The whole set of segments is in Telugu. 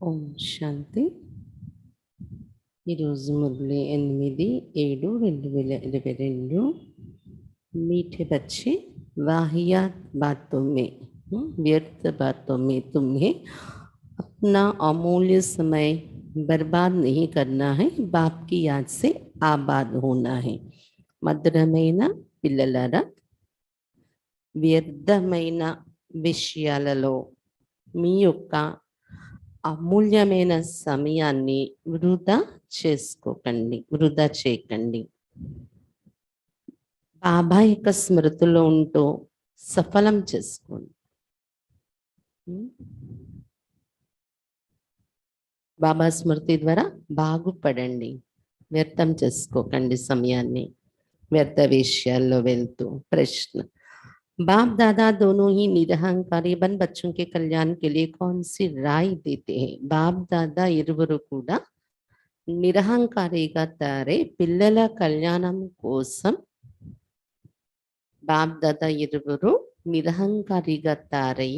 ఓం శాంతి. ఈరోజు మురళి 8/7/2022. मीठे बच्चे, वाहियात बातों में, व्यर्थ बातों में तुम्हें अपना अमूल्य समय बर्बाद नहीं करना है. बाप की याद से आबाद होना है. మధురమైన పిల్లలారా, వ్యర్థమైన విషయాలలో మీ యొక్క అమూల్యమైన సమయాన్ని వృధా చేయకండి. బాబా యొక్క స్మృతిలో ఉంటూ సఫలం చేసుకోండి. బాబా స్మృతి ద్వారా బాగుపడండి. వ్యర్థం చేసుకోకండి సమయాన్ని వ్యర్థ విషయాల్లో వెళ్తూ. ప్రశ్న: बाप दादा दोनों ही निरहंकारी बन बच्चों के कल्याण के लिए कौन सी राय देते हैं? बाप दादा इरुवरू కూడా నిరహంకారిగా తారే పిల్లల కళ్యాణం కోసం బాప్ దాదా ఇరువురు నిరహంకారిగా తారై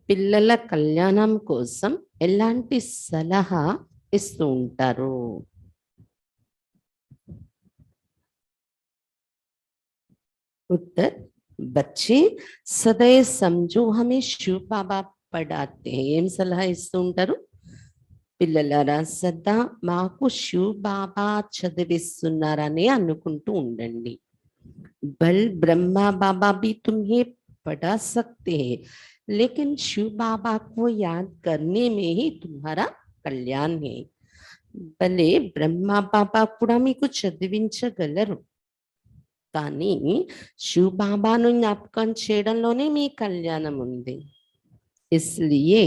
పిల్లల కళ్యాణం కోసం ఎలాంటి సలహా ఇస్తూ ఉంటారు? उत्तर: बच्चे सदैव समझो हमें शिव बाबा पढ़ाते हैं. ఏం సలహా ఇస్తూ ఉంటారు? పిల్లలారా, సదా మాకు శివ్ బాబా చదివిస్తున్నారని అనుకుంటూ ఉండండి. बल ब्रह्मा बाबा भी तुम्हें पढ़ा सकते हैं, लेकिन शिव बाबा को याद करने में ही तुम्हारा कल्याण है. भले ब्रह्मा बाबा కూడా మీకు చదివించగలరు, కానీ शिव బాబాను జ్ఞాపకం చేయడంలోనే మీ కళ్యాణం ఉంది. इसलिए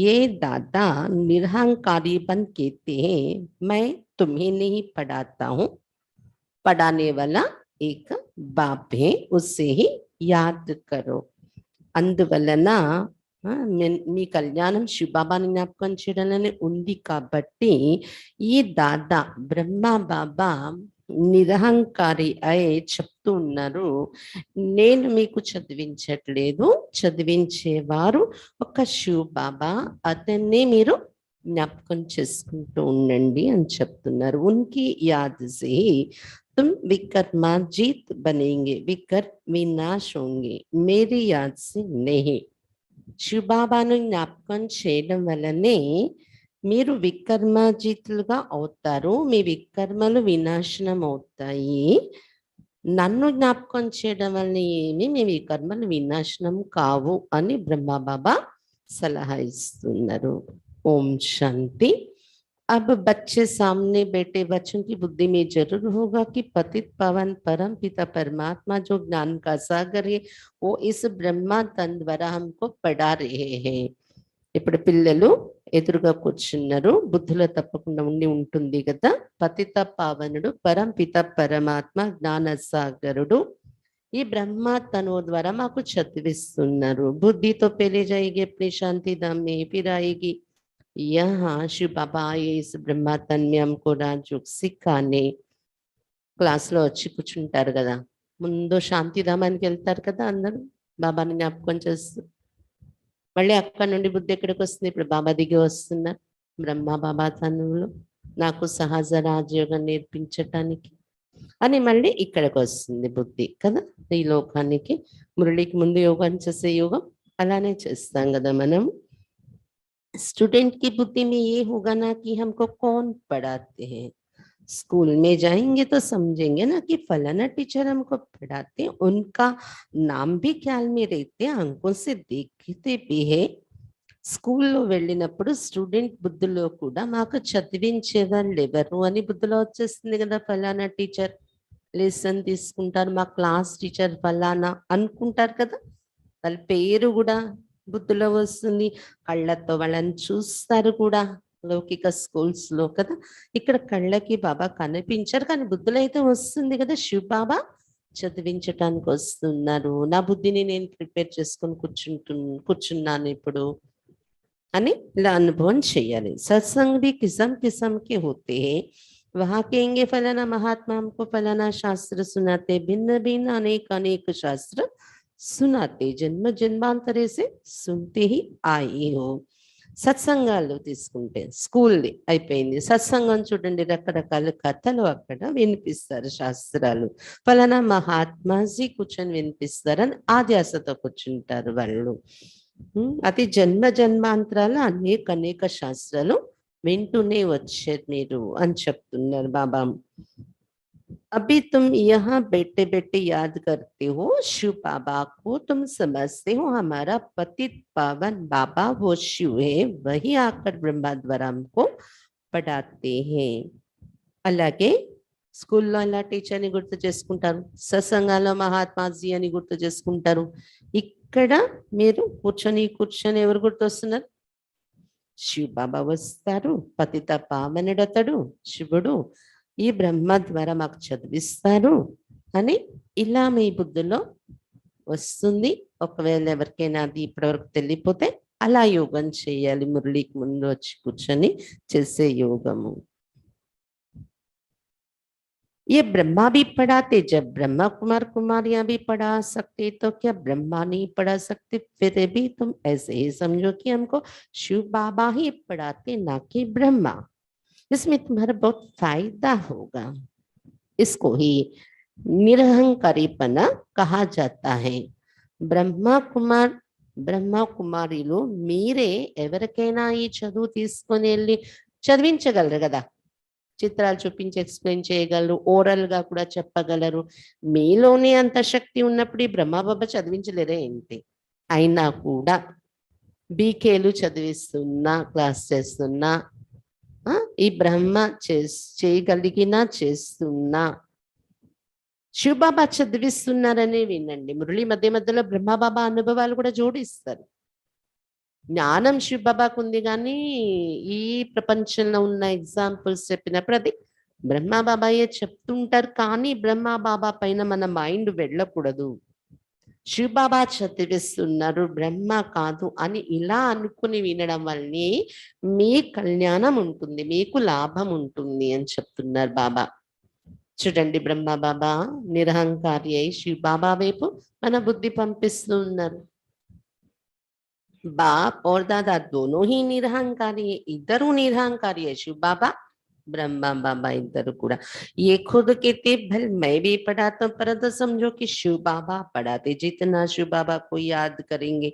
ये दादा निरहंकारी बन कहते हैं, मैं तुम्हें नहीं पढ़ाता हूँ, पढ़ाने वाला एक बाप है, उससे ही याद करो. అందువలన మీ కళ్యాణం శివబాబాని జ్ఞాపకం చేయడంలోనే ఉంది కాబట్టి ఈ దాదా బ్రహ్మ బాబా నిరహంకారి అయి చెప్తూ ఉన్నారు, నేను మీకు చదివించట్లేదు, చదివించేవారు ఒక శివ బాబా, అతన్నే మీరు జ్ఞాపకం చేసుకుంటూ ఉండండి అని చెప్తున్నారు. ఉన్కి యాద్ సే तुम विकर्माजीत बनेंगे, विकर विनाश होंगे, मेरी याद से नहीं. శివ బాబాను జ్ఞాపకం చేయడం వల్లనే మీరు వికర్మాజితులుగా అవుతారు, మీ వికర్మలు వినాశనం అవుతాయి. నన్ను జ్ఞాపకం చేయడం వల్ల ఏమి మీ వికర్మలు వినాశనం కావు అని బ్రహ్మబాబా సలహా ఇస్తున్నారు. ఓం శాంతి. अब बच्चे सामने बैठे बच्चों की बुद्धि में जरूर होगा कि पतित पावन परम पिता परमात्मा जो ज्ञान का सागर है, वो इस ब्रह्मा तन द्वारा हमको पढ़ा रहे हैं. ఇప్పుడు పిల్లలు ఎదురుగా కూర్చున్నారు, బుద్ధిలో తప్పకుండా ఉండి ఉంటుంది కదా. పతిత పావనుడు పరం పిత పరమాత్మ జ్ఞాన సాగరుడు ఈ బ్రహ్మ తను ద్వారా మాకు చదివిస్తున్నారు. బుద్ధితో పెళ్లి जाएगी अपनी शांति धाम में, फिर आएगी यहाँ शिव बाबा आए इस ब्रह्मा तन में हमको राजयोग सिखाने. క్లాస్లో వచ్చి కూర్చుంటారు కదా, ముందు శాంతిధామానికి వెళ్తారు కదా అందరూ బాబాని జ్ఞాపకం చేస్తూ. మళ్ళీ అక్కడ నుండి బుద్ధి ఎక్కడికి వస్తుంది? ఇప్పుడు బాబా దిగి వస్తున్నారు బ్రహ్మ బాబా తనువులు నాకు సహజ రాజయోగం నేర్పించటానికి అని మళ్ళీ ఇక్కడికి వస్తుంది బుద్ధి కదా, ఈ లోకానికి. మురళికి ముందు యోగం చేసే యోగం అలానే చేస్తాం కదా మనం. स्टूडेंट की बुद्धि में ये होगा ना कि हमको कौन पढ़ाते हैं. स्कूल में जाएंगे तो समझेंगे ना कि फलाना टीचर हमको पढ़ाते हैं, उनका नाम भी ख्याल में रहते हैं, आंखों से देखते भी है. స్కూల్లో వెళ్ళినప్పుడు స్టూడెంట్ బుద్ధిలో కూడా మాకు చదివించే వాళ్ళు ఎవరు అని బుద్ధిలో వచ్చేస్తుంది కదా. ఫలానా టీచర్ లెసన్ తీసుకుంటారు, మా క్లాస్ టీచర్ ఫలానా అనుకుంటారు కదా, వాళ్ళ పేరు కూడా బుద్ధిలో వస్తుంది. కళ్ళతో వాళ్ళని చూస్తారు కూడా లౌకిక స్కూల్స్ లో కదా. ఇక్కడ కళ్ళకి బాబా కనిపించారు, కానీ బుద్ధిలో అయితే వస్తుంది కదా, శివ్ బాబా చదివించటానికి వస్తున్నారు, నా బుద్ధిని నేను ప్రిపేర్ చేసుకొని కూర్చున్నాను ఇప్పుడు అని ఇలా అనుభవం చేయాలి. सत्संग भी किस्म किस्म के होते हैं, वहां कहेंगे फलाना महात्मा हमको फलाना शास्त्र सुनाते, भिन्न भिन्न अनेक अनेक शास्त्र सुनाते, जन्म जन्मांतरे से सुनते ही आए हो. సత్సంగాలు తీసుకుంటే స్కూల్ది అయిపోయింది. సత్సంగం చూడండి, రకరకాల కథలు అక్కడ వినిపిస్తారు, శాస్త్రాలు. ఫలానా మహాత్మాజీ కూర్చొని వినిపిస్తారని ఆధ్యాసతో కూర్చుంటారు వాళ్ళు. అది జన్మ జన్మాంతరాలు అనేక శాస్త్రాలు వింటూనే వచ్చారు మీరు అని చెప్తున్నారు బాబా. अभी तुम यहाँ बैठे बैठे याद करते हो शिव बाबा को, तुम समझते हो हमारा पतित पावन बाबा वो शिव है, वही आकर ब्रह्मा द्वारा हमको पढ़ाते हैं. అలాగే స్కూల్లో ఇలా టీచర్ని గుర్తు చేసుకుంటారు, సత్సంగాల్లో మహాత్మాజీ అని గుర్తు చేసుకుంటారు. ఇక్కడ మీరు కూర్చొని ఎవరు గుర్తొస్తున్నారు? శివ బాబా వస్తారు, పతిత పావనుడతడు శివుడు, ఈ బ్రహ్మ ద్వారా మాకు చదివిస్తారు అని ఇలా మీ బుద్ధిలో వస్తుంది. ఒకవేళ ఎవరికైనా అది ఇప్పటివరకు తెలియపోతే అలా యోగం చేయాలి, మురళికి ముందు వచ్చి కూర్చొని చేసే యోగము. ये ब्रह्मा भी पढ़ाते, जब ब्रह्मा कुमार कुमारियां भी पढ़ा सकते तो क्या ब्रह्मा नहीं पढ़ा सकते? फिर भी तुम ऐसे ही समझो कि हमको शिव बाबा ही पढ़ाते, ना कि ब्रह्मा. इसमें तुम्हारा बहुत फायदा होगा. इसको ही निरहंकारीपना कहा जाता है. బ్రహ్మ కుమారిలు మీరే ఎవరికైనా ఈ చదువు తీసుకొని వెళ్ళి చదివించగలరు కదా, చిత్రాలు చూపించి ఎక్స్ప్లెయిన్ చేయగలరు, ఓరల్ గా కూడా చెప్పగలరు. మీలోనే అంత శక్తి ఉన్నప్పుడు ఈ బ్రహ్మబాబా చదివించలేరే ఏంటి? అయినా కూడా బీకేలు చదివిస్తున్నా, క్లాస్ చేస్తున్నా, ఈ బ్రహ్మ చేయగలిగినా చేస్తున్నా, శివబాబా చదివిస్తున్నారని వినండి. మురళి మధ్య మధ్యలో బ్రహ్మబాబా అనుభవాలు కూడా జోడిస్తారు. జ్ఞానం శివబాబాకు ఉంది, కానీ ఈ ప్రపంచంలో ఉన్న ఎగ్జాంపుల్స్ చెప్పినప్పుడు అది బ్రహ్మబాబాయే చెప్తుంటారు. కానీ బ్రహ్మబాబా పైన మన మైండ్ వెళ్ళకూడదు. శివబాబా చదివిస్తున్నారు, బ్రహ్మ కాదు అని ఇలా అనుకుని వినడం వల్లనే మీ కళ్యాణం ఉంటుంది, మీకు లాభం ఉంటుంది అని చెప్తున్నారు బాబా. చూడండి, బ్రహ్మ బాబా నిరహంకారి అయి శివ బాబా వైపు మన బుద్ధి పంపిస్తూ ఉన్నారు. बाप और दादा दोनों ही निरहंकारी है, इधर निरहंकारी है शिव बाबा ब्रह्मा बाबा इधर कूड़ा. ये खुद कहते भल मैं भी पढ़ाता हूँ, परंतु समझो कि शिव बाबा पढ़ाते, जितना शिव बाबा को याद करेंगे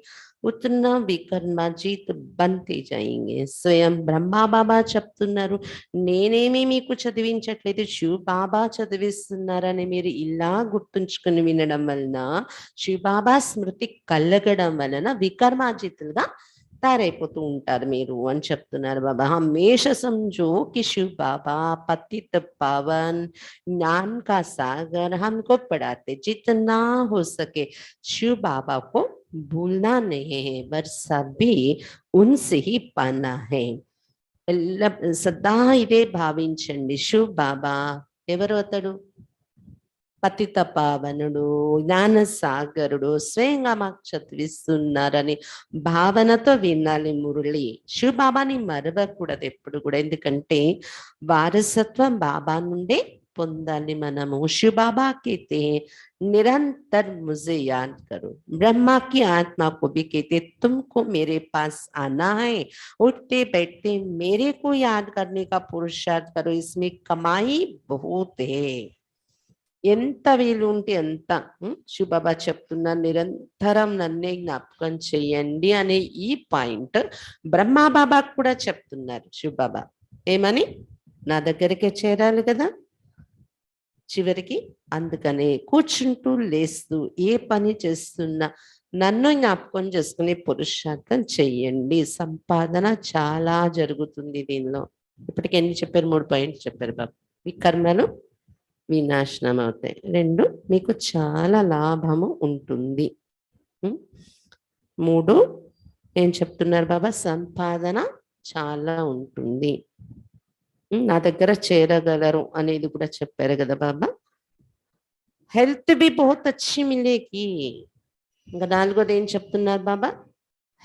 उतना వికర్మాజీత్ बनते जाएंगे. స్వయం బ్రహ్మా బాబా చెప్తున్నారు, నేనేమి మీకు చదివించట్లేదు, శివ బాబా చదివిస్తున్నారని మీరు ఇలా గుర్తుంచుకుని వినడం వలన శివ బాబా స్మృతి కలగడం వలన వికర్మాజితులుగా తయారైపోతూ ఉంటారు మీరు అని చెప్తున్నారు బాబా. హమేష समझो कि शिव बाबा पतित पावन ज्ञान का सागर हमको पढ़ाते, जितना हो सके शिव बाबा को भूलना नहीं है, वर्षा भी उनसे ही पाना है. సదా ఇదే భావించండి. శివ బాబా ఎవరు? అతడు పతిత పావనుడు, జ్ఞాన సాగరుడు, స్వయంగా మాకు చదివిస్తున్నారని భావనతో వినాలి మురళి. శివ బాబాని మరవకూడదు ఎప్పుడు కూడా, ఎందుకంటే వారసత్వం బాబా నుండే పొందాలి మనము. शिव बाबा कहते हैं निरंतर मुझे याद करो. ब्रह्मा की आत्मा को भी कहते तुमको मेरे पास आना है, उठते बैठते मेरे को याद करने का पुरुषार्थ करो, इसमें कमाई बहुत है. ఎంత వీలు ఉంటే అంత శివబాబా చెప్తున్నా, నిరంతరం నన్నే జ్ఞాపకం చెయ్యండి అనే ఈ పాయింట్ బ్రహ్మాబాబాకు కూడా చెప్తున్నారు శివబాబా. ఏమని? నా దగ్గరికే చేరాలి కదా చివరికి, అందుకనే కూర్చుంటూ లేస్తూ ఏ పని చేస్తున్నా నన్ను జ్ఞాపకం చేసుకునే పురుషార్థం చెయ్యండి. సంపాదన చాలా జరుగుతుంది దీనిలో. ఇప్పటికి ఎన్ని చెప్పారు? 3 పాయింట్స్ చెప్పారు బాబు. ఈ కర్మలు వినాశనం అవుతాయి. 2 మీకు చాలా లాభము ఉంటుంది. 3 ఏం చెప్తున్నారు బాబా? సంపాదన చాలా ఉంటుంది, నా దగ్గర చేరగలరు అనేది కూడా చెప్పారు కదా బాబా. హెల్త్ బి బహుత్ అచ్చి మిలేగి. ఇంకా 4వది ఏం చెప్తున్నారు బాబా?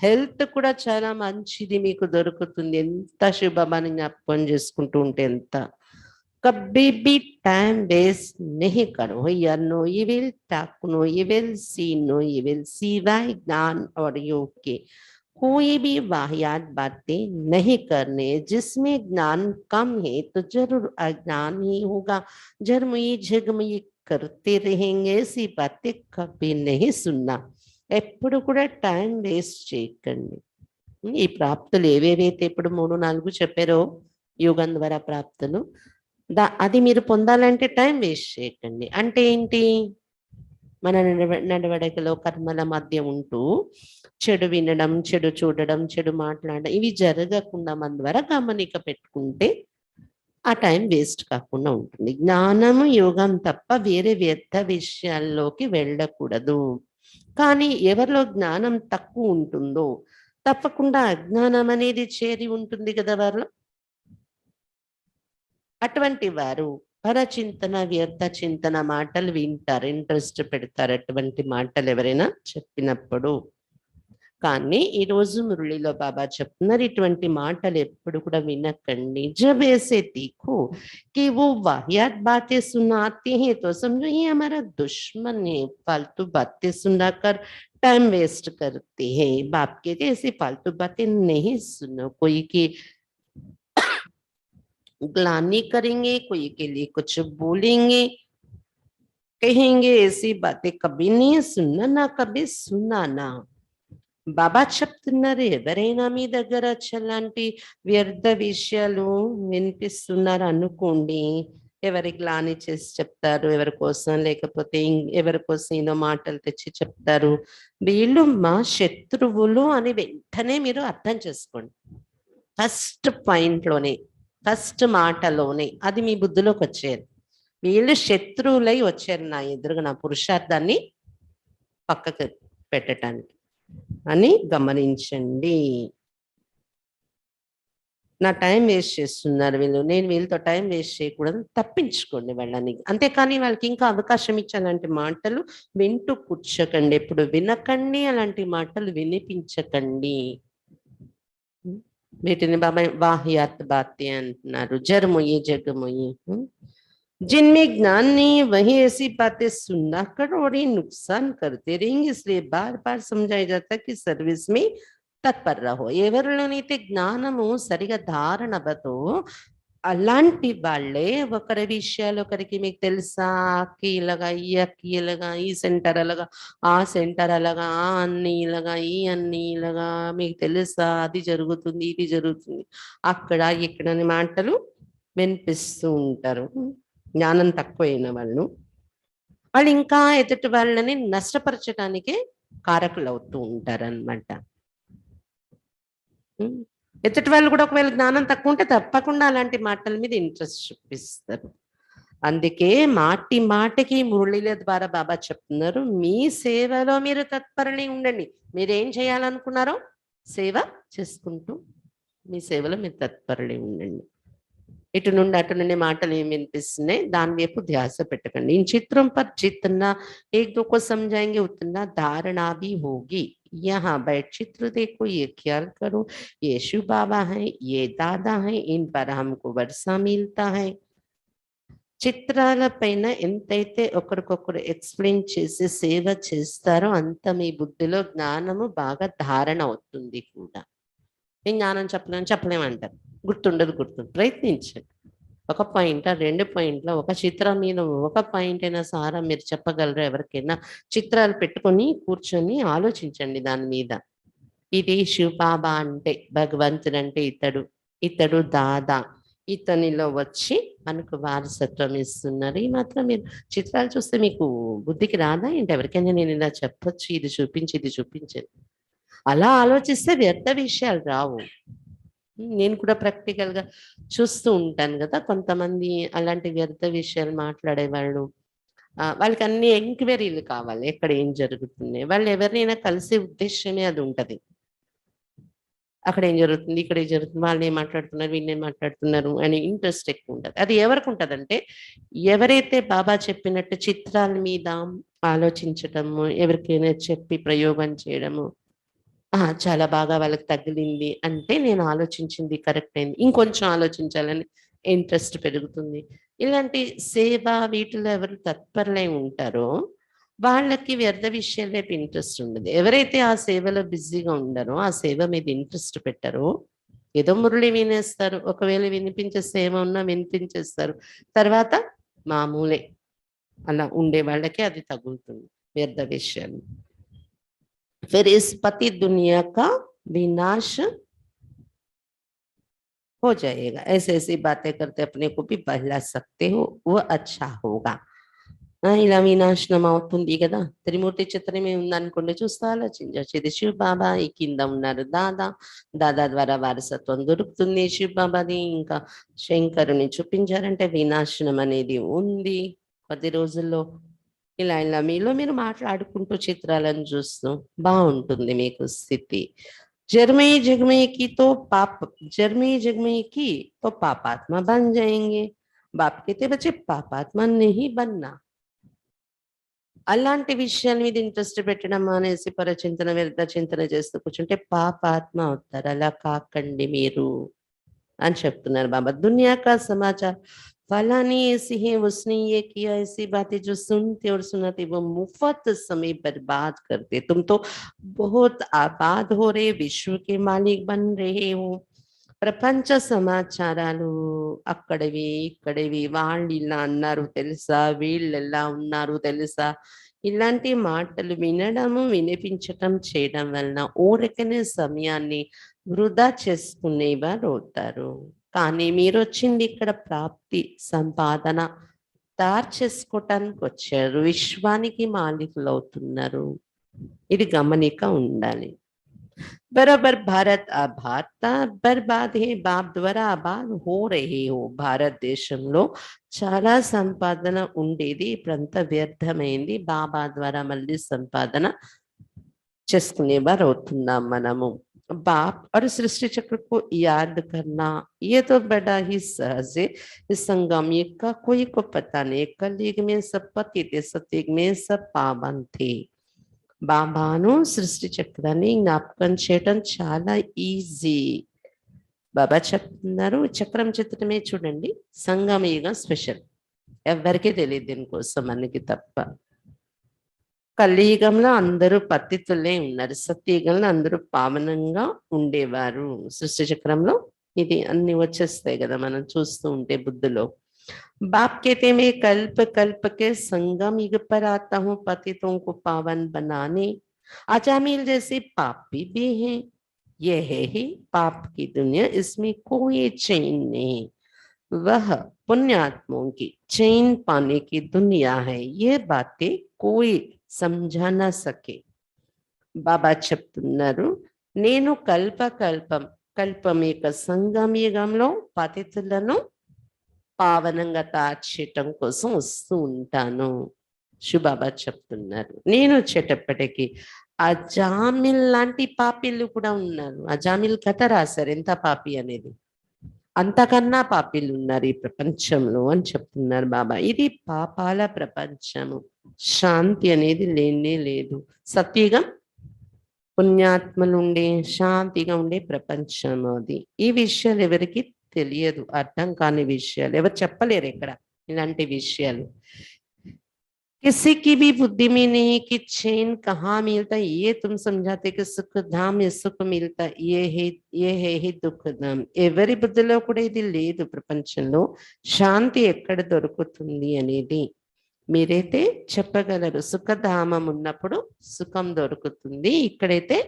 హెల్త్ కూడా చాలా మంచిది మీకు దొరుకుతుంది, ఎంత శివ బాబాని జ్ఞాపకం చేసుకుంటూ ఉంటే ఎంత. कभी भी टाइम वेस्ट नहीं करो. Hear no evil, talk no evil, see no evil, सिवाय ज्ञान और योग के. कोई भी वाहियात बातें नहीं करने, जिसमें ज्ञान कम है तो जरूर अज्ञान ही होगा। झरमुई झगमुई करते रहेंगे, ऐसी बातें कभी नहीं सुनना। ఎప్పుడు కూడా టైం వేస్ట్ చేయకండి. ఈ ప్రాప్తులు ఏవేవైతే ఇప్పుడు 3, 4 చెప్పారో యోగం ద్వారా ప్రాప్తులు, అది మీరు పొందాలంటే టైం వేస్ట్ చేయకండి. అంటే ఏంటి? మన నడవడికలో కర్మల మధ్య ఉంటూ చెడు వినడం, చెడు చూడడం, చెడు మాట్లాడడం ఇవి జరగకుండా మన ద్వారా గమనిక పెట్టుకుంటే ఆ టైం వేస్ట్ కాకుండా ఉంటుంది. జ్ఞానము యోగం తప్ప వేరే వ్యర్థ విషయాల్లోకి వెళ్ళకూడదు. కానీ ఎవరిలో జ్ఞానం తక్కువ ఉంటుందో తప్పకుండా అజ్ఞానం అనేది చేరి ఉంటుంది కదా వారిలో. అటువంటి వారు పరచింతన వ్యర్థ చింతన మాటలు వింటారు, ఇంట్రెస్ట్ పెడతారు అటువంటి మాటలు ఎవరైనా చెప్పినప్పుడు. కానీ ఈరోజు మురళిలో బాబా చెప్తున్నారు ఇటువంటి మాటలు ఎప్పుడు కూడా వినకండి. जब ऐसे देखो कि वो वाहियात बातें सुनाते हैं तो समझो ये हमारा दुश्मन है, फालतू बातें सुनाकर टाइम वेस्ट करते हैं। बाप कहते ऐसी फालतू बातें नहीं सुनो। कोई की ग्लानि करेंगे, कोई के लिए कुछ बोलेंगे, कहेंगे, ऐसी बातें कभी नहीं सुनना, ना कभी सुनाना। బాబా చెప్తున్నారు ఎవరైనా మీ దగ్గర చలాంటి వ్యర్థ విషయాలు వినిపిస్తున్నారు అనుకోండి, ఎవరి గ్లాని చేసి చెప్తారు, ఎవరి కోసం, లేకపోతే ఎవరి కోసం ఏదో మాటలు తెచ్చి చెప్తారు, వీళ్ళు మా శత్రువులు అని వెంటనే మీరు అర్థం చేసుకోండి. ఫస్ట్ పాయింట్లోనే, ఫస్ట్ మాటలోనే అది మీ బుద్ధిలోకి వచ్చేది. వీళ్ళు శత్రువులై వచ్చారు నా ఎదురుగా, నా పురుషార్థాన్ని పక్కకు పెట్టడానికి అని గమనించండి. నా టైం వేస్ట్ చేస్తున్నారు వీళ్ళు, నేను వీళ్ళతో టైం వేస్ట్ చేయకూడదు, తప్పించుకోండి వాళ్ళని. అంతేకాని వాళ్ళకి ఇంకా అవకాశం ఇచ్చి అలాంటి మాటలు వింటూ కూర్చోకండి, ఎప్పుడు వినకండి, అలాంటి మాటలు వినిపించకండి. వీటిని బాబా వాహియాత్ బాతే అంటున్నారు, జరమొయ్యి జగమొయ్యి. जिनमें ज्ञान नहीं है वही ऐसी बातें सुनना कर और ये नुकसान करते रहेंगे। इसलिए बार बार समझाया जाता है कि सर्विस में తత్పర రహో. ఎవరిలోనైతే జ్ఞానము సరిగా ధారణ అవ్వదో అలాంటి వాళ్ళే ఒకరి విషయాలు ఒకరికి, మీకు తెలుసా అక్కి ఇలాగా, ఈ అక్కి ఇలాగా, ఈ సెంటర్ అలాగా, ఆ సెంటర్ అలాగా, ఆ అన్ని ఇలాగా, ఈ అన్ని ఇలాగా, మీకు తెలుసా అది జరుగుతుంది, ఇది జరుగుతుంది, అక్కడ ఇక్కడ అనే మాటలు వినిపిస్తూ ఉంటారు. జ్ఞానం తక్కువైన వాళ్ళు ఇంకా ఎదుటి వాళ్ళని నష్టపరచడానికే కారకులు అవుతూ ఉంటారు అన్నమాట. ఎదుటి వాళ్ళు కూడా ఒకవేళ జ్ఞానం తక్కువ ఉంటే తప్పకుండా అలాంటి మాటల మీద ఇంట్రెస్ట్ చూపిస్తారు. అందుకే మాటి మాటికి మురళిల ద్వారా బాబా చెప్తున్నారు, మీ సేవలో మీరు తత్పరని ఉండండి. మీరేం చేయాలనుకున్నారో సేవ చేసుకుంటూ మీ సేవలో మీరు తత్పరని ఉండండి. ఇటు నుండి అటు నుండి మాటలు ఏమి వినిపిస్తున్నాయి దాని వైపు ధ్యాస పెట్టకండి. इन चित्रों पर जितना एक दो को समझाएंगे उतना धारणा भी होगी। यहाँ बैठ चित्र देखो, ये ख्याल करो, ये शिव बाबा है, ये दादा है, इन पर हमको वर्षा मिलता है. చిత్రాల పైన ఎంతైతే ఒకరికొకరు ఎక్స్ప్లెయిన్ చేసి సేవ చేస్తారో అంత మీ బుద్ధిలో జ్ఞానము బాగా ధారణ అవుతుంది కూడా. నేను జ్ఞానం చెప్పలేమంటారు, గుర్తుండదు. ప్రయత్నించండి. ఒక పాయింట్, 2 పాయింట్ల, ఒక చిత్రం మీద ఒక పాయింట్ అయినా సారా మీరు చెప్పగలరు ఎవరికైనా? చిత్రాలు పెట్టుకొని కూర్చొని ఆలోచించండి దాని మీద. ఇది శివబాబా అంటే, భగవంతుడు అంటే ఇతడు దాదా, ఇతనిలో వచ్చి మనకు వారసత్వం ఇస్తున్నారు. ఈ మాత్రం మీరు చిత్రాలు చూస్తే మీకు బుద్ధికి రాదా ఏంటి? ఎవరికైనా నేను ఇలా చెప్పొచ్చు, ఇది చూపించండి. అలా ఆలోచిస్తే వ్యర్థ విషయాలు రావు. నేను కూడా ప్రాక్టికల్ గా చూస్తూ ఉంటాను కదా, కొంతమంది అలాంటి వ్యర్థ విషయాలు మాట్లాడేవాళ్ళు. వాళ్ళకి అన్ని ఎంక్వైరీలు కావాలి, ఎక్కడ ఏం జరుగుతుంది. వాళ్ళు ఎవరినైనా కలిసే ఉద్దేశమే అది ఉంటది. అక్కడ ఏం జరుగుతుంది, ఇక్కడ ఏం జరుగుతుంది, వాళ్ళు ఏం మాట్లాడుతున్నారు, వీళ్ళేం మాట్లాడుతున్నారు అని ఇంట్రెస్ట్ ఎక్కువ ఉంటుంది. అది ఎవరికి ఉంటదంటే, ఎవరైతే బాబా చెప్పినట్టు చిత్రాల మీద ఆలోచించటము, ఎవరికైనా చెప్పి ప్రయోగం చేయడము, చాలా బాగా వాళ్ళకి తగిలింది అంటే నేను ఆలోచించింది కరెక్ట్ అయింది, ఇంకొంచెం ఆలోచించాలని ఇంట్రెస్ట్ పెరుగుతుంది. ఇలాంటి సేవ వీటిలో ఎవరు తత్పరులై ఉంటారో వాళ్ళకి వ్యర్థ విషయాల వైపు ఇంట్రెస్ట్ ఉండదు. ఎవరైతే ఆ సేవలో బిజీగా ఉండరో, ఆ సేవ మీద ఇంట్రెస్ట్ పెట్టరో, ఏదో మురళి వినేస్తారు. ఒకవేళ వినిపించే సేవ ఉన్నా వినిపించేస్తారు. తర్వాత మామూలే. అలా ఉండే వాళ్ళకి అది తగులుతుంది వ్యర్థ విషయాలు. फिर इस पति दुनिया का विनाश हो जाएगा। ऐसे ऐसी बातें करते अपने को भी बहला सकते हो, वो अच्छा होगा। ఇలా వినాశనం అవుతుంది కదా, త్రిమూర్తి చిత్రమే ఉందనుకోండి, చూస్తా ఆలోచించవచ్చు. ఇది శివ బాబా, ఈ కింద ఉన్నారు దాదా, దాదా ద్వారా వారసత్వం దొరుకుతుంది శివ బాబాది. ఇంకా శంకరుని చూపించారంటే వినాశనం అనేది ఉంది 10 రోజుల్లో. ఇలా ఇలా మీలో మీరు మాట్లాడుకుంటూ చిత్రాలను చూస్తూ బాగుంటుంది మీకు స్థితి. जर्मे जगमे की तो पाप, जर्मे जगमे की तो पापात्मा बन जाएंगे। बाप कहते बच्चे पापात्मा नहीं बनना। అలాంటి విషయాల మీద ఇంట్రెస్ట్ పెట్టడం మానేసి పరచింతన వ్యర్థ చింతన చేస్తూ కూర్చుంటే పాపాత్మ అవుతారు. అలా కాకండి మీరు అని చెప్తున్నారు బాబా. दुनिया का समाचार फलानी ऐसी है, उसने ये किया, ऐसी बातें जो सुनते और सुनाते वो मुफ्त समय बर्बाद करते। तुम तो बहुत आबाद हो रहे, विश्व के मालिक बन रहे हो। ప్రపంచ సమాచారాలు అక్కడవి ఇక్కడవి, వాళ్ళు ఇలా అన్నారు తెలుసా, వీళ్ళు ఎలా ఉన్నారు తెలుసా, ఇలాంటి మాటలు వినడము వినిపించటం చేయడం వలన ఊరికనే సమయాన్ని వృధా చేసుకునేవారు అవుతారు. కానీ మీరు వచ్చింది ఇక్కడ ప్రాప్తి సంపాదన తయారు చేసుకోవటానికి వచ్చారు, విశ్వానికి మాలికులు అవుతున్నారు. ఇది గమనిక ఉండాలి. बराबर भारत आभारता बर्बाद है, बाप ద్వారా ఆబాద్ హో రహే హో. భారతదేశంలో చాలా సంపాదన ఉండేది, ఇప్పుడంతా వ్యర్థమైంది. బాబా ద్వారా మళ్ళీ సంపాదన చేసుకునేవారు అవుతున్నాం మనము. बाप और सृष्टि चक्र को याद करना ये तो बड़ा ही सहज है। इस संगम युग का कोई को पता नहीं। कल युग में सब पति थे, सतयुग में सब पावन थे। బాబాను సృష్టి చక్రాన్ని జ్ఞాపకం చేయటం చాలా ఈజీ. బాబా చెప్తున్నారు చక్రం చిత్రమే చూడండి, సంగమయుగం స్పెషల్. ఎవరికీ తెలియదు దీనికోసం మనకి తప్ప. కలియుగంలో అందరూ పతితులే ఉన్నారు, సత్యయుగంలో అందరూ పావనంగా ఉండేవారు. సృష్టి చక్రంలో ఇది అన్ని వచ్చేస్తాయి కదా మనం చూస్తూ ఉంటే బుద్ధిలో. बाप कहते मैं कल्प कल्प के संगम युग पर आता हूँ पतितों को पावन बनाने। अजामिल जैसे पापी भी हैं, यह है ही पाप की दुनिया, इसमें कोई चैन नहीं। वह पुण्यात्माओं की चैन पाने की दुनिया है, ये बातें कोई समझा ना सके। బాబా చెప్తున్నారు నేను కల్ప కల్పం, కల్పం యొక్క సంగమ యుగంలో పతితులను పావనంగా తయారు చేయటం కోసం వస్తూ ఉంటాను. శివబాబా చెప్తున్నారు నేను వచ్చేటప్పటికి అజామిల్ లాంటి పాపిళ్ళు కూడా ఉన్నారు. అజామిల్ కథ రాశారు ఎంత పాపి అనేది, అంతకన్నా పాపిళ్ళు ఉన్నారు ఈ ప్రపంచంలో అని చెప్తున్నారు బాబా. ఇది పాపాల ప్రపంచము, శాంతి అనేది లేనే లేదు. సత్యుగం పుణ్యాత్మలు ఉండే శాంతిగా ఉండే ప్రపంచం అది. ఈ విషయాలు ఎవరికి తెలియదు, అర్థం కాని విషయాలు, ఎవరు చెప్పలేరు ఇక్కడ ఇలాంటి విషయాలు. किसी की भी बुद्धि में नहीं कि चैन कहाँ मिलता, ये तुम समझाते कि सुख धाम में सुख मिलता, ये है ही दुख धाम. ఎవరి బుద్ధిలో కూడా ఇది లేదు, ప్రపంచంలో శాంతి ఎక్కడ దొరుకుతుంది అనేది. మీరైతే చెప్పగలరు సుఖధామం ఉన్నప్పుడు సుఖం దొరుకుతుంది, ఇక్కడైతే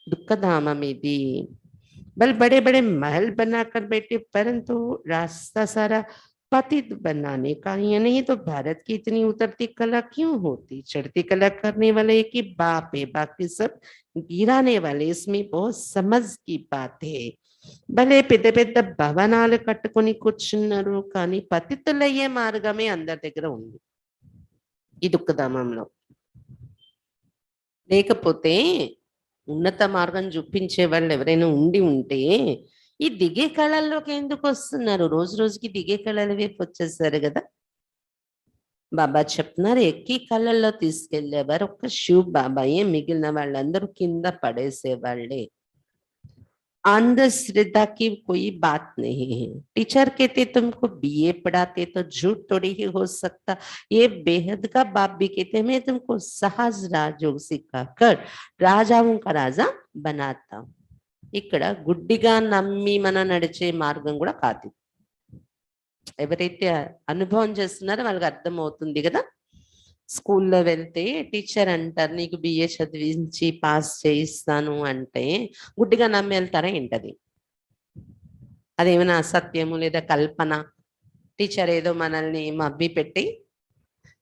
దుఃఖధామం ఇది. बल बड़े बड़े महल बनाकर बैठे, परंतु रास्ता सारा पतित बनाने का ही नहीं, तो भारत की इतनी उतरती कला क्यों होती? चढ़ती कला करने वाले एक ही बाप है, बाकी सब गिराने वाले. इसमें बहुत समझ की बात है. భలే పెద్ద పెద్ద భవనాలు కట్టుకొని కూర్చున్నారు, కానీ పతితులయ్యే మార్గమే అందరి దగ్గర ఉంది ఈ దుఃఖధామంలో. లేకపోతే ఉన్నత మార్గం చూపించే వాళ్ళు ఎవరైనా ఉండి ఉంటే ఈ దిగే కళల్లోకి ఎందుకు వస్తున్నారు? రోజు రోజుకి దిగే కళల వైపు వచ్చేసారు కదా. బాబా చెప్తున్నారు ఎక్కి కళల్లో తీసుకెళ్లేవారు ఒక్క శివ్ బాబాయే, మిగిలిన వాళ్ళందరూ కింద పడేసేవాళ్లే. अंधश्रद्धा की कोई बात नहीं है। टीचर कहते तुमको बीए पढ़ाते तो झूठ थोड़ी ही हो सकता। ये बेहद का बाप भी कहते मैं तुमको सहज राजयोग सिखा कर రాజాओं का రాజా बनाता हूं। ఇక్కడ గుడ్డిగా నమ్మి మనం నడిచే మార్గం కూడా కాదు. ఎవరైతే అనుభవం చేస్తున్నారో వాళ్ళకి అర్థం అవుతుంది కదా. స్కూల్లో వెళ్తే టీచర్ అంటారు నీకు బిఏ చదివించి పాస్ చేయిస్తాను అంటే గుడ్డిగా నమ్మి వెళ్తారా ఏంటది? అదేమైనా అసత్యము లేదా కల్పన? టీచర్ ఏదో మనల్ని మబ్బి పెట్టి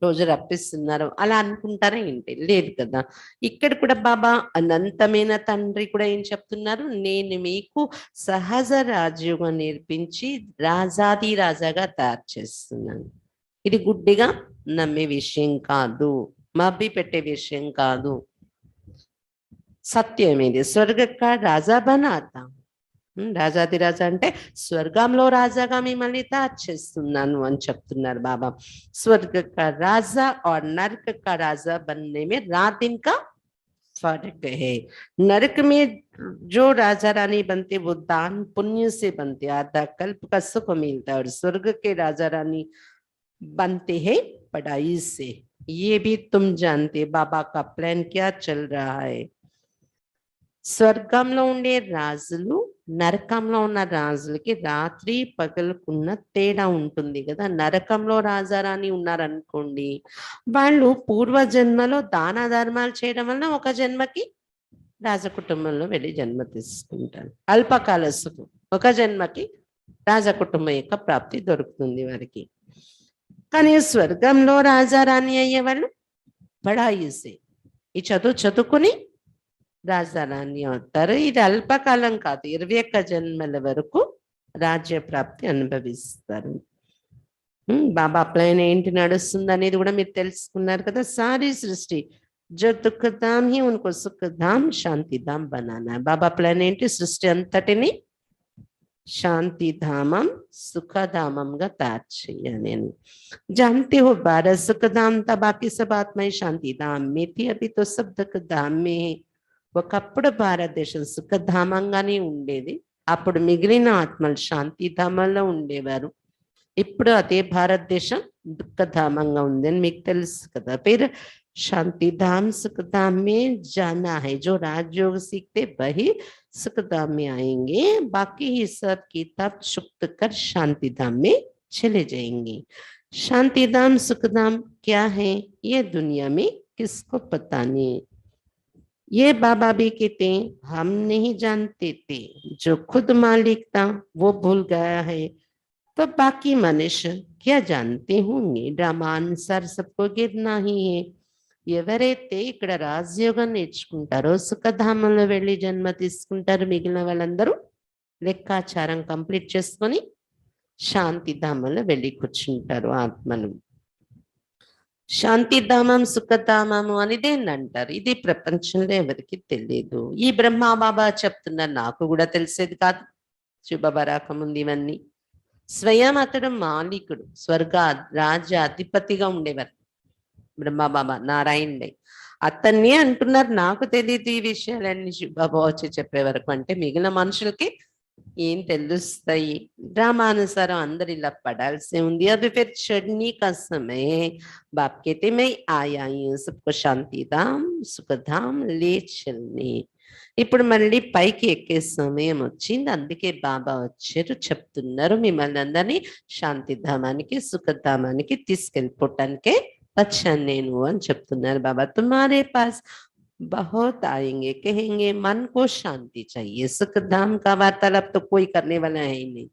రోజు రప్పిస్తున్నారు అలా అనుకుంటారా ఏంటి? లేదు కదా. ఇక్కడ కూడా బాబా అనంతమైన తండ్రి కూడా ఏం చెప్తున్నారు, నేను మీకు సహజ రాజయోగం నేర్పించి రాజాది రాజాగా తయారు చేస్తున్నాను. ఇది గుడ్డిగా నమ్మే విషయం కాదు, మబ్బి పెట్టే విషయం కాదు. సత్యం ఇది. స్వర్గ కా రాజా బనాతా, రాజాది రాజా అంటే స్వర్గంలో రాజాగా మిమ్మల్ని తయారు చేస్తున్నాను అని చెప్తున్నారు బాబా. स्वर्ग का राजा और नरक का राजा बनने में रात दिन का फर्क है। नरक में जो राजा रानी बनते वो दान पुण्य से बनते, आधा कल्प का सुख मिलता है, और स्वर्ग के राजा रानी बनते हैं पढ़ाई से। ये भी तुम जानते बाबा का प्लान क्या चल रहा है। స్వర్గంలో ఉండే రాజులు నరకంలో ఉన్న రాజులకి రాత్రి పగలుకున్న తేడా ఉంటుంది కదా. నరకంలో రాజారాణి ఉన్నారనుకోండి, వాళ్ళు పూర్వజన్మలో దాన ధర్మాలు చేయడం వల్ల ఒక జన్మకి రాజకుటుంబంలో వెళ్ళి జన్మ తీసుకుంటారు. అల్పకాల సుఖం, ఒక జన్మకి రాజకుటుంబం యొక్క ప్రాప్తి దొరుకుతుంది వారికి. కానీ స్వర్గంలో రాజారాణి అయ్యే వాళ్ళు పడాయిసే ఈ చదువుకుని రాజధాని అవుతారు. ఇది అల్పకాలం కాదు, 21 జన్మల వరకు రాజ్య ప్రాప్తి అనుభవిస్తారు. బాబా ప్లాన్ ఏంటి నడుస్తుంది అనేది కూడా మీరు తెలుసుకున్నారు కదా. సారీ సృష్టి जो दुखधाम ही उनको सुखधाम शांतिधाम बनाना है. బాబా ప్లాన్ ఏంటి? సృష్టి అంతటిని శాంతిధామం సుఖధామంగా తయారు చేయాలి అని. जानते हो 12 सुखधाम था, बाकी सब आत्माएं शांतिधाम में थी, अभी तो सब दुखधाम में है. ఒకప్పుడు భారతదేశం సుఖధామంగానే ఉండేది, అప్పుడు మిగిలిన ఆత్మలు శాంతిధామంలో ఉండేవారు. ఇప్పుడు అదే భారతదేశం దుఃఖధామంగా ఉంది అని మీకు తెలుసు కదా. పేరు शांतिधाम सुखधाम में जाना है. जो राजयोग सीखते वही सुखधाम में आएंगे, बाकी ही सब किताब शुक्त कर शांतिधाम में चले जाएंगे. शांतिधाम सुखधाम क्या है ये दुनिया में किसको पता नहीं. ये बाबा भी कहते हैं हम नहीं जानते थे, जो खुद मालिक था वो भूल गया है, तो बाकी मनुष्य क्या जानते होंगे. ड्रामानुसार सबको गिरना ही है. ఎవరైతే ఇక్కడ రాజయోగం నేర్చుకుంటారో సుఖధామంలో వెళ్ళి జన్మ తీసుకుంటారు, మిగిలిన వాళ్ళందరూ లెక్కాచారం కంప్లీట్ చేసుకొని శాంతిధామంలో వెళ్ళి కూర్చుంటారు ఆత్మలు. శాంతిధామం సుఖధామము అనేది ఏంటంటారు, ఇది ప్రపంచంలో ఎవరికి తెలియదు. ఈ బ్రహ్మా బాబా చెప్తున్నారు, నాకు కూడా తెలిసేది కాదు శివబాబా రాకముందు ఇవన్నీ. స్వయం అతడు మాలికుడు, స్వర్గ రాజ్య అధిపతిగా ఉండేవారు బ్రహ్మా బాబా నారాయణుడే. అతన్ని అంటున్నారు నాకు తెలియదు ఈ విషయాలన్నీ శివబాబా వచ్చి చెప్పే వరకు. అంటే మిగిలిన మనుషులకి ఏం తెలుస్తాయి, డ్రామానుసారం అందరు ఇలా పడాల్సి ఉంది. అవి ఫిర్ చడ్నీ కా సమయ బాప్ कहते मैं आया हूं सबको శాంతిధాం సుఖధాం లే చల్నే. ఇప్పుడు మళ్ళీ పైకి ఎక్కే సమయం వచ్చింది, అందుకే బాబా వచ్చారు చెప్తున్నారు మిమ్మల్ని అందరినీ శాంతిధామానికి సుఖధామానికి తీసుకెళ్ళిపోవటానికే వచ్చాను నేను అని చెప్తున్నారు బాబా. తుమ్హారే పాస్ बहुत आएंगे कहेंगे मन को शांति चाहिए, सुखधाम का वार्तालाप तो कोई करने वाला है ही नहीं.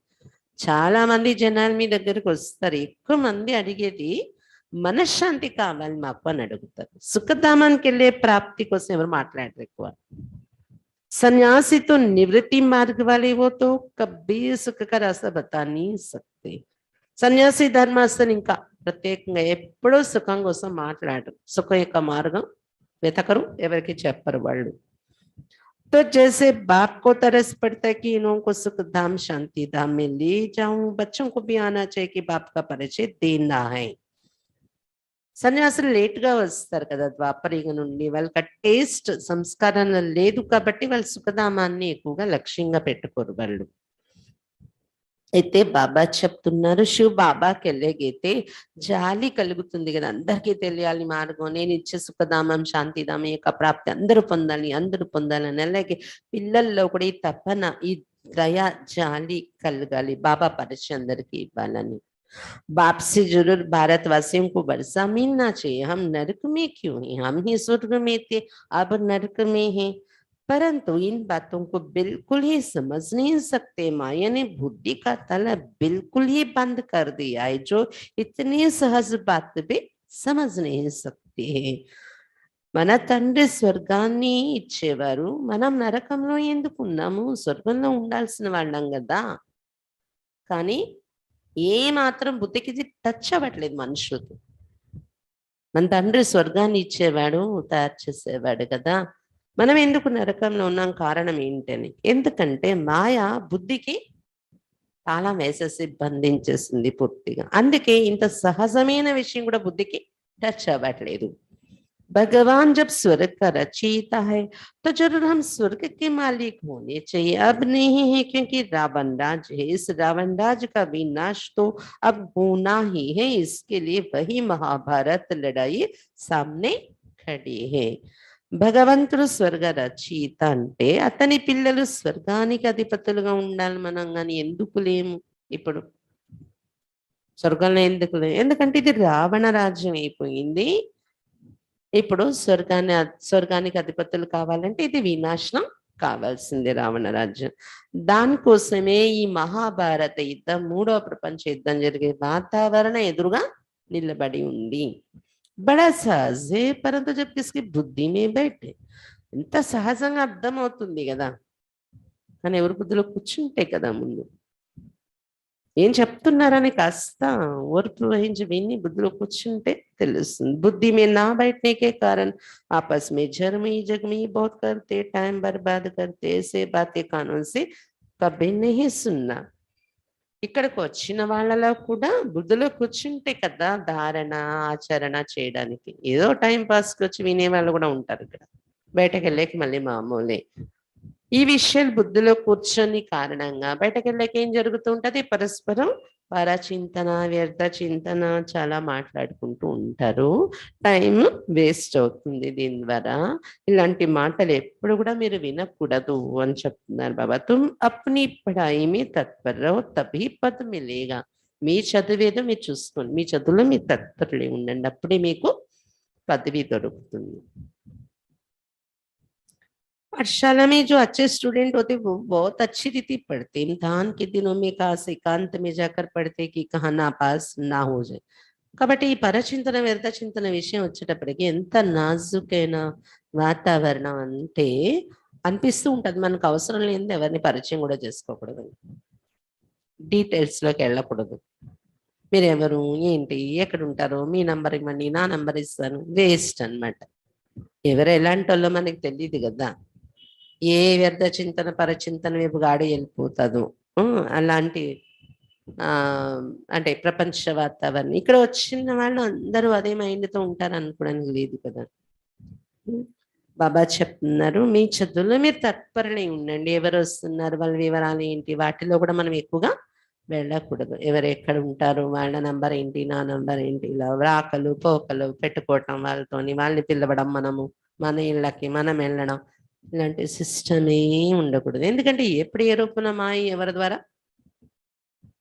చాలా మంది జనాలు మీ దగ్గరకు వస్తారు, ఎక్కువ మంది అడిగేది మనశ్శాంతి కావాలి మాకు అని అడుగుతారు. సుఖధామానికి వెళ్ళే ప్రాప్తి కోసం ఎవరు మాట్లాడరు ఎక్కువ. सन्यासी तो निवृत्ति मार्ग वाले वो तो कभी सुख का रास्ता बता नहीं सकते. సన్యాసి ధర్మాసన్ ఇంకా ప్రత్యేకంగా ఎప్పుడూ సుఖం కోసం మాట్లాడరు, సుఖం యొక్క మార్గం వెతకరు, ఎవరికి చెప్పరు వాళ్ళు. तो जैसे बाप को तरस पड़ता है कि इन्हों को सुख धाम शांति धाम में ले जाऊं, बच्चों को भी आना चाहिए कि बाप का परिचय देना है. సన్యాసులు లేట్గా వస్తారు కదా ద్వాపరయుగ నుండి. వాళ్ళకి ఆ టేస్ట్ సంస్కారం లేదు కాబట్టి వాళ్ళు సుఖధామాన్ని ఎక్కువగా లక్ష్యంగా పెట్టుకోరు వాళ్ళు. అయితే బాబా చెప్తున్నారు, శివ్ బాబాకి వెళ్ళగైతే జాలి కలుగుతుంది కదా, అందరికీ తెలియాలి మార్గం, నేను ఇచ్చే సుఖధామం శాంతిధామం యొక్క ప్రాప్తి అందరూ పొందాలని. అలాగే పిల్లల్లో కూడా ఈ తపన, ఈ దయ, జాలి కలగాలి, బాబా పరిచయం అందరికీ ఇవ్వాలని. बाप से जरूर भारतवासियों को बरसा मिलना चाहिए। हम नरक में क्यों हैं? हम ही स्वर्ग में थे, अब नरक में हैं। परंतु इन बातों को बिल्कुल ही समझ नहीं सकते। माया ने बुद्धि का ताला बिल्कुल ही बंद कर दिया है, जो इतनी सहज बात भी समझ नहीं सकते हैं। మన తండ్రి స్వర్గాన్ని ఇచ్చేవారు, మనం నరకంలో ఎందుకున్నాము? స్వర్గంలో ఉండాల్సిన వాళ్ళం కదా. కానీ ఏ మాత్రం బుద్ధికి ఇది టచ్ అవ్వట్లేదు మనుషులకి. మన తండ్రి స్వర్గాన్ని ఇచ్చేవాడు, తయారు చేసేవాడు కదా, మనం ఎందుకు నరకంలో ఉన్నాం? కారణం ఏంటని. ఎందుకంటే మాయ బుద్ధికి తాళం వేసేసి బంధించేసింది పూర్తిగా. అందుకే ఇంత సహజమైన విషయం కూడా బుద్ధికి టచ్ అవ్వట్లేదు. भगवान जब स्वर्ग का रचयिता है तो जरूर हम स्वर्ग के मालिक होने चाहिए। अब नहीं है, क्योंकि रावण राज है। इस रावण राज का विनाश तो अब होना ही है। इसके लिए वही महाभारत लड़ाई सामने खड़ी है। భగవంతుడు స్వర్గ రచయిత అంటే అతని పిల్లలు స్వర్గానికి అధిపతులుగా ఉండాలి. మనం కానీ ఎందుకు లేము? ఇప్పుడు స్వర్గంలో ఎందుకు లేము? ఎందుకంటే ఇది రావణ రాజ్యం అయిపోయింది. ఇప్పుడు స్వర్గానికి అధిపతులు కావాలంటే ఇది వినాశనం కావాల్సిందే, రావణ రాజ్యం. దానికోసమే ఈ మహాభారత యుద్ధం, 3వ ప్రపంచ యుద్ధం జరిగే వాతావరణ ఎదురుగా నిలబడి ఉంది. బడా సహజే పరంతు జబ్ కిస్కి బుద్ధి మే బైఠే. ఎంత సహజంగా అర్థమవుతుంది కదా, కానీ ఎవరి బుద్ధిలో కూర్చుంటే కదా ముందు ఏం చెప్తున్నారని కాస్త ఓర్పు వహించి విని బుద్ధిలో కూర్చుంటే తెలుస్తుంది. బుద్ధి में ना बैठने के कारण आपस में झगड़े जगमी बहुत करते, टाइम बर्बाद करते। ऐसे बातें कानों से कभी नहीं सुनना. ఇక్కడికి వచ్చిన వాళ్ళలో కూడా బుద్ధిలో కూర్చుంటే కదా ధారణ ఆచరణ చేయడానికి. ఏదో టైం పాస్కి వచ్చి వినే వాళ్ళు కూడా ఉంటారు ఇక్కడ, బయటకు వెళ్ళేకి మళ్ళీ మామూలే. ఈ విషయాలు బుద్ధిలో కూర్చొని కారణంగా బయటకు వెళ్ళాక ఏం జరుగుతూ ఉంటది? పరస్పరం పరచింతన, వ్యర్థ చింతన చాలా మాట్లాడుకుంటూ ఉంటారు. టైం వేస్ట్ అవుతుంది దీని ద్వారా. ఇలాంటి మాటలు ఎప్పుడు కూడా మీరు వినకూడదు అని చెప్తున్నారు బాబా. తుమ్ అప్ని పడాయి మీ తత్పర రహో తభీ పద్ మిలేగా. మీ చదివేదో మీరు చూసుకోండి, మీ చదువులో మీ తత్పరులే ఉండండి, అప్పుడే మీకు పదవి దొరుకుతుంది. पाठशाला में जो अच्छे स्टूडेंट होते वो बहुत अच्छी रीति पढ़ते, इम्तिहान के दिनों में खास एकांत में जाकर पढ़ते कि कहाँ नापास ना हो जाए. కాబట్టి ఈ పరచింతన వ్యర్థ చింతన విషయం వచ్చేటప్పటికి ఎంత నాజుకైన వాతావరణం అంటే అనిపిస్తూ ఉంటది. మనకు అవసరం లేనిది ఎవరిని పరిచయం కూడా చేసుకోకూడదు, డీటెయిల్స్ లోకి వెళ్ళకూడదు. మీరెవరు, ఏంటి, ఎక్కడ ఉంటారు, మీ నంబర్ ఇవ్వండి, నా నంబర్ ఇస్తాను, వేస్ట్ అన్నమాట. ఎవరు ఎలాంటి వాళ్ళో మనకి తెలియదు కదా. ఏ వ్యర్థ చింతన పరచింతన వైపు గాడి వెళ్ళిపోతుందో అలాంటి అంటే ప్రపంచ వాతావరణం. ఇక్కడ వచ్చిన వాళ్ళు అందరూ అదే మైండ్తో ఉంటారు అనుకోవడానికి లేదు కదా. బాబా చెప్తున్నారు, మీ చదువులో మీరు తత్పరులై ఉండండి. ఎవరు వస్తున్నారు, వాళ్ళ వివరాలు ఏంటి, వాటిలో కూడా మనం ఎక్కువగా వెళ్ళకూడదు. ఎవరు ఎక్కడ ఉంటారు, వాళ్ళ నంబర్ ఏంటి, నా నంబర్ ఏంటి, ఇలా రాకలు పోకలు పెట్టుకోవటం, వాళ్ళతోని వాళ్ళని పిలవడం, మనము మన ఇళ్ళకి మనం వెళ్ళడం, ఇలాంటి సిస్టమే ఉండకూడదు. ఎందుకంటే ఎప్పుడు ఏ రూపణ మాయ ఎవరి ద్వారా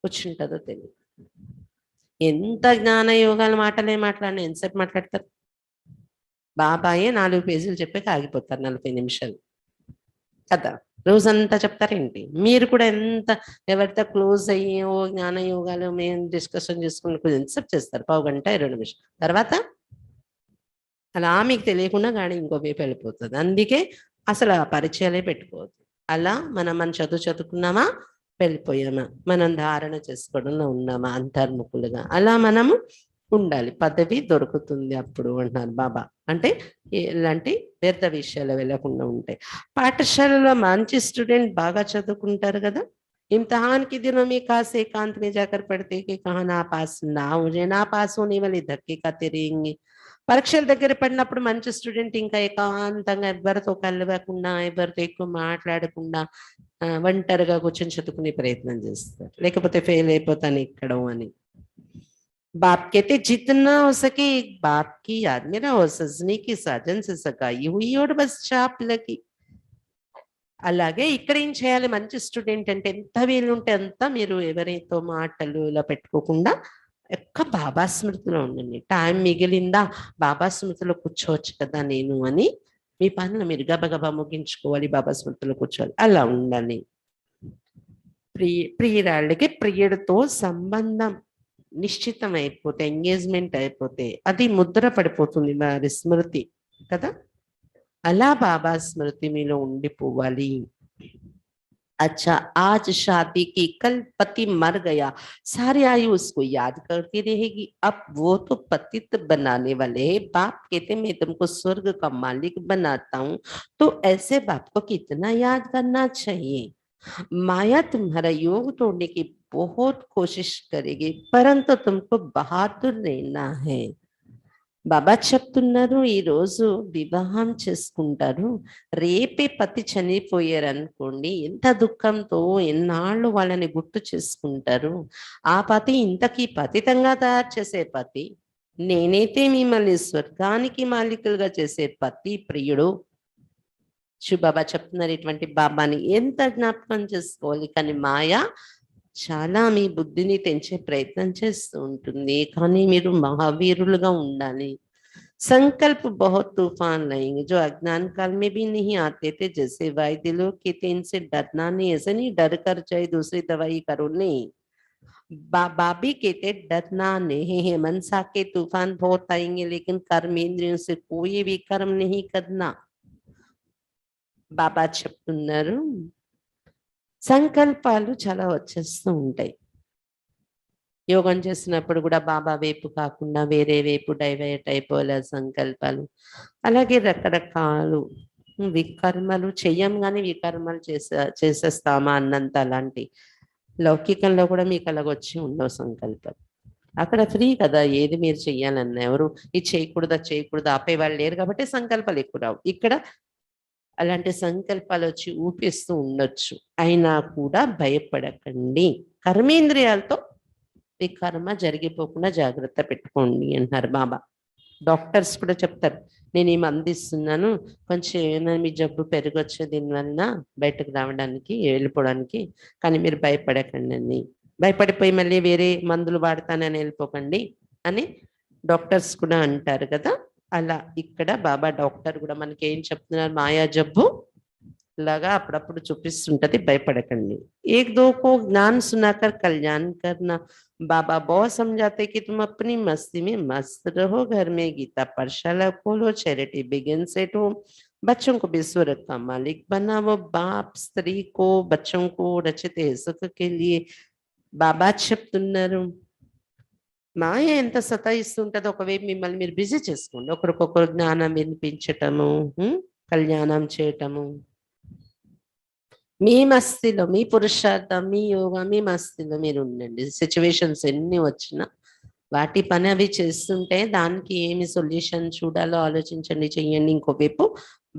కూర్చుంటుందో తెలియదు. ఎంత జ్ఞాన యోగాల మాటలే మాట్లాడినా ఎంతసేపు మాట్లాడతారు? బాబాయే 4 పేజీలు చెప్పాక ఆగిపోతారు 40 నిమిషాలు కదా. రోజంతా చెప్తారేంటి? మీరు కూడా ఎంత ఎవరితో క్లోజ్ అయ్యో జ్ఞాన యోగాలు మేము డిస్కషన్ చేసుకుని ఎంతసేపు చేస్తారు? 1/2 గంట 20 నిమిషాలు. తర్వాత అలా మీకు తెలియకుండా గాడి ఇంకో వైపు వెళ్ళిపోతుంది. అందుకే అసలు ఆ పరిచయాలే పెట్టుకోవద్దు. అలా మన చదువుకున్నామా, వెళ్ళిపోయామా, మనం ధారణ చేసుకోవడంలో ఉన్నామా అంతర్ముఖులుగా, అలా మనము ఉండాలి. పదవి దొరుకుతుంది అప్పుడు అంటున్నారు బాబా. అంటే ఇలాంటి వ్యర్థ విషయాలు వెళ్ళకుండా ఉంటాయి. పాఠశాలలో మంచి స్టూడెంట్ బాగా చదువుకుంటారు కదా, इम्तिहान के दिनों में खास एकांत में जाकर पढ़ते कि कहाँ ना पास ना हो जाए, ना पास होने वाले धक्के खाते रहेंगे. పరీక్షల దగ్గర పడినప్పుడు మంచి స్టూడెంట్ ఇంకా ఏకాంతంగా ఎవరితో కలవకుండా ఎవరితో ఎక్కువ మాట్లాడకుండా ఒంటరిగా కూర్చొని చదువుకునే ప్రయత్నం చేస్తారు, లేకపోతే ఫెయిల్ అయిపోతాను ఎక్కడో అని. बाप कहते जितना हो सके एक बाप की याद में रहो, सजने की साजन से सगाई हुई और बस चाप लगी. అలాగే ఇక్కడ ఏం చేయాలి, మంచి స్టూడెంట్ అంటే ఎంత వీలుంటే అంత మీరు ఎవరితో మాటలు ఇలా పెట్టుకోకుండా ఒక్క బాబా స్మృతిలో ఉండండి. టైం మిగిలిందా బాబా స్మృతిలో కూర్చోవచ్చు కదా నేను అని మీ పనులు మీరు గబగబా ముగించుకోవాలి, బాబా స్మృతిలో కూర్చోవాలి, అలా ఉండాలి. ప్రియురాళ్ళకి ప్రియుడితో సంబంధం నిశ్చితం అయిపోతే, ఎంగేజ్మెంట్ అయిపోతే అది ముద్ర పడిపోతుంది వారి స్మృతి కదా, అలా బాబా స్మృతి మీలో ఉండిపోవాలి. अच्छा आज शादी की, कल पति मर गया, सारी आयु उसको याद करती रहेगी. अब वो तो पतित बनाने वाले हैं. बाप कहते मैं तुमको स्वर्ग का मालिक बनाता हूँ, तो ऐसे बाप को कितना याद करना चाहिए. माया तुम्हारा योग तोड़ने की बहुत कोशिश करेगी, परंतु तुमको बहादुर रहना है. బాబా చెప్తున్నారు ఈ రోజు వివాహం చేసుకుంటారు, రేపే పతి చనిపోయారు అనుకోండి, ఎంత దుఃఖంతో ఎన్నాళ్ళు వాళ్ళని గుర్తు చేసుకుంటారు. ఆ పతి ఇంతకీ పతితంగా తయారు చేసే పతి, నేనైతే మిమ్మల్ని స్వర్గానికి మాలికలుగా చేసే పతి ప్రియుడు. బాబా చెప్తున్నారు ఇటువంటి బాబాని ఎంత జ్ఞాపకం చేసుకోవాలి. కానీ మాయ చాలా మీ బుద్ధిని తెంచే ప్రయత్నం చేస్తూ ఉంటుంది, కానీ మీరు మహావీరులుగా ఉండాలి. संकल्प बहुत तूफान लाएंगे जो अज्ञान काल में भी नहीं आते थे. जैसे वायदे लोग कहते इनसे डरना नहीं, ऐसे नहीं डर कर चाहे दूसरी दवाई करो, नहीं. बाबा भी कहते डरना नहीं है, मनसा के तूफान बहुत आएंगे लेकिन कर्म इंद्रियों से कोई भी कर्म नहीं करना. బాబా చెప్తున్నారు సంకల్పాలు చాలా వచ్చేస్తూ ఉంటాయి. యోగం చేసినప్పుడు కూడా బాబా వైపు కాకుండా వేరే వైపు డైవర్ట్ అయిపోలే సంకల్పాలు. అలాగే రకరకాలు వికర్మలు చెయ్యం, కానీ వికర్మలు చేసేస్తామా అన్నంత. అలాంటి లౌకికంలో కూడా మీకు అలాగొచ్చి ఉండవు సంకల్పాలు. అక్కడ ఫ్రీ కదా, ఏది మీరు చెయ్యాలన్నా. ఎవరు ఇది చేయకూడదా చేయకూడదా ఆపేవాళ్ళు లేరు కాబట్టి సంకల్పాలు ఎక్కువ రావు. ఇక్కడ అలాంటి సంకల్పాలు వచ్చి ఊపిస్తూ ఉండొచ్చు, అయినా కూడా భయపడకండి. కర్మేంద్రియాలతో ఈ కర్మ జరిగిపోకుండా జాగ్రత్త పెట్టుకోండి అంటున్నారు బాబా. డాక్టర్స్ కూడా చెప్తారు నేను ఏమి అందిస్తున్నాను, కొంచెం ఏమైనా మీ జబ్బు పెరగొచ్చు దీనివల్ల బయటకు రావడానికి వెళ్ళిపోవడానికి, కానీ మీరు భయపడకండి అని. భయపడిపోయి మళ్ళీ వేరే మందులు వాడతానని వెళ్ళిపోకండి అని డాక్టర్స్ కూడా అంటారు కదా. అలా ఇక్కడ బాబా డాక్టర్ కూడా మనకి ఏం చెప్తున్నారు, మాయా జబ్బు లాగా అప్పుడప్పుడు చూపిస్తుంటది, భయపడకండి. एक दो को ज्ञान सुनाकर कल्याण करना. बाबा बहुत समझाते कि तुम अपनी मस्ती में मस्त रहो, घर में गीता पाठशाला खोलो, चैरिटी बिगिन्स एट होम. बच्चों को भी स्वर्ग का मालिक बनाओ. बाप स्त्री को बच्चों को रचित सुख के लिए బాబా చెప్తున్నారు. మాయ ఎంత సతాయిస్తుంటదో ఒకవైపు మిమ్మల్ని మీరు బిజీ చేసుకోండి, ఒకరికొకరు జ్ఞానం వినిపించటము, కళ్యాణం చేయటము. మీ మస్తిలో, మీ పురుషార్థం, మీ యోగా, మీ మస్తిలో మీరు ఉండండి. సిచ్యువేషన్స్ ఎన్ని వచ్చినా వాటి పని అవి చేస్తుంటే దానికి ఏమి సొల్యూషన్ చూడాలో ఆలోచించండి, చెయ్యండి. ఇంకోవైపు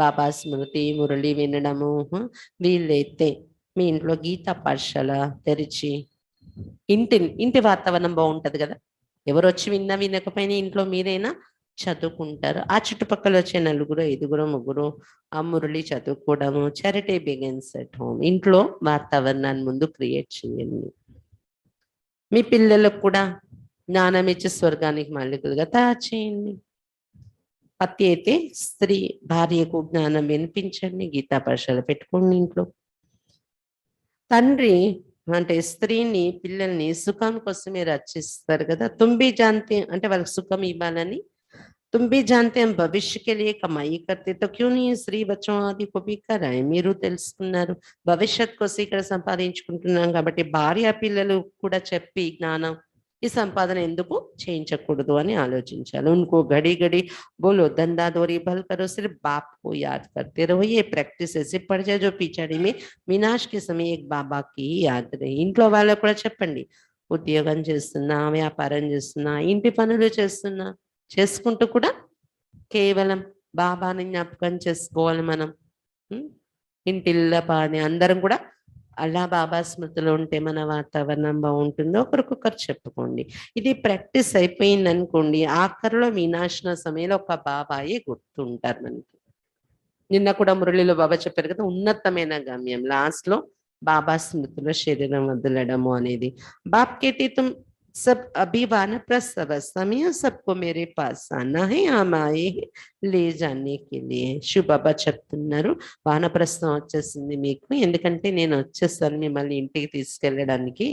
బాబా స్మృతి మురళి వినడము. వీళ్ళైతే మీ ఇంట్లో గీతా పాఠశాల తెరిచి, ఇంటి వాతావరణం బాగుంటది కదా, ఎవరు వచ్చి విన్నా వినకపోయినా ఇంట్లో మీరైనా చదువుకుంటారు. ఆ చుట్టుపక్కల వచ్చే నలుగురు ఐదుగురు ముగ్గురు ఆ మురళి చదువుకోవడము. Charity begins at home. ఇంట్లో వాతావరణాన్ని ముందు క్రియేట్ చేయండి. మీ పిల్లలకు కూడా జ్ఞానం ఇచ్చి స్వర్గానికి మాలికులుగా తయారు చేయండి. పతి అయితే స్త్రీ భార్యకు జ్ఞానం వినిపించండి, గీతా పాఠశాల పెట్టుకోండి ఇంట్లో. తండ్రి అంటే స్త్రీని పిల్లల్ని సుఖం కోసమే రచిస్తారు కదా. తుంబి జాంతి అంటే వాళ్ళకి సుఖం ఇవ్వాలని. तुम भी जानते हैं भविष्य के लिए कमाई करते, तो क्यों नहीं स्त्री बच्चों आदि को भी कराए. మీరు తెలుసుకున్నారు భవిష్యత్ కోసం ఇక్కడ సంపాదించుకుంటున్నాం కాబట్టి భార్య పిల్లలు కూడా చెప్పి జ్ఞానం ఈ సంపాదన ఎందుకు చేయించకూడదు అని ఆలోచించాలి. उनको घड़ी घड़ी बोलो धंधा दौरी भल करो, सिर्फ बाप को याद करते रहो. ये प्रैक्टिस ऐसे पड़ जाए जो पिछाड़ी में विनाश के समय एक बाबा की याद रहे. ఇంట్లో వాళ్ళకు కూడా చెప్పండి, ఉద్యోగం చేస్తున్నా, వ్యాపారం చేస్తున్నా, ఇంటి పనులు చేస్తున్నా, చేసుకుంటూ కూడా కేవలం బాబాని జ్ఞాపకం చేసుకోవాలి మనం. ఇంటిల్ల పాని అందరం కూడా అలా బాబా స్మృతిలో ఉంటే మన వాతావరణం బాగుంటుందో ఒకరికొకరు చెప్పుకోండి. ఇది ప్రాక్టీస్ అయిపోయింది అనుకోండి, ఆఖరిలో వినాశన సమయంలో ఒక బాబాయే గుర్తుంటారు మనకి. నిన్న కూడా మురళిలో బాబా చెప్పారు కదా, ఉన్నతమైన గమ్యం లాస్ట్ లో బాబా స్మృతిలో శరీరం వదలడము అనేది. బాప్ కేతే తుమ్ सब अभी वानप्रस्थ अवस्था में हो, सबको मेरे पास आना है, हम आए हैं ले जाने के लिए. శివ బాబా చెప్తున్నారు, వానప్రస్థం వచ్చేసింది మీకు, ఎందుకంటే నేను వచ్చేస్తాను మిమ్మల్ని ఇంటికి తీసుకెళ్ళడానికి.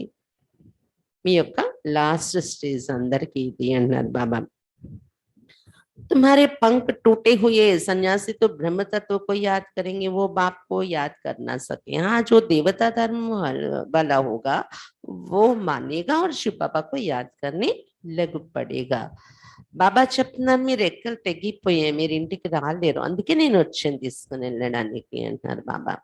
మీ యొక్క లాస్ట్ స్టేజ్ అందరికి ఇది అన్నారు బాబా. तुम्हारे पंख टूटे हुए सन्यासी तो ब्रह्म तत्व को याद करेंगे, वो बाप को याद कर ना सके. हाँ, जो देवता धर्म वाला होगा वो मानेगा और शिव बाबा को याद करने लग पड़ेगा. బాబా చెప్తున్నారు, మీరు ఎక్కలు తెగిపోయాయి, మీరు ఇంటికి రాలేరు, అందుకే నేను వచ్చాను తీసుకుని వెళ్ళడానికి అంటున్నారు బాబా.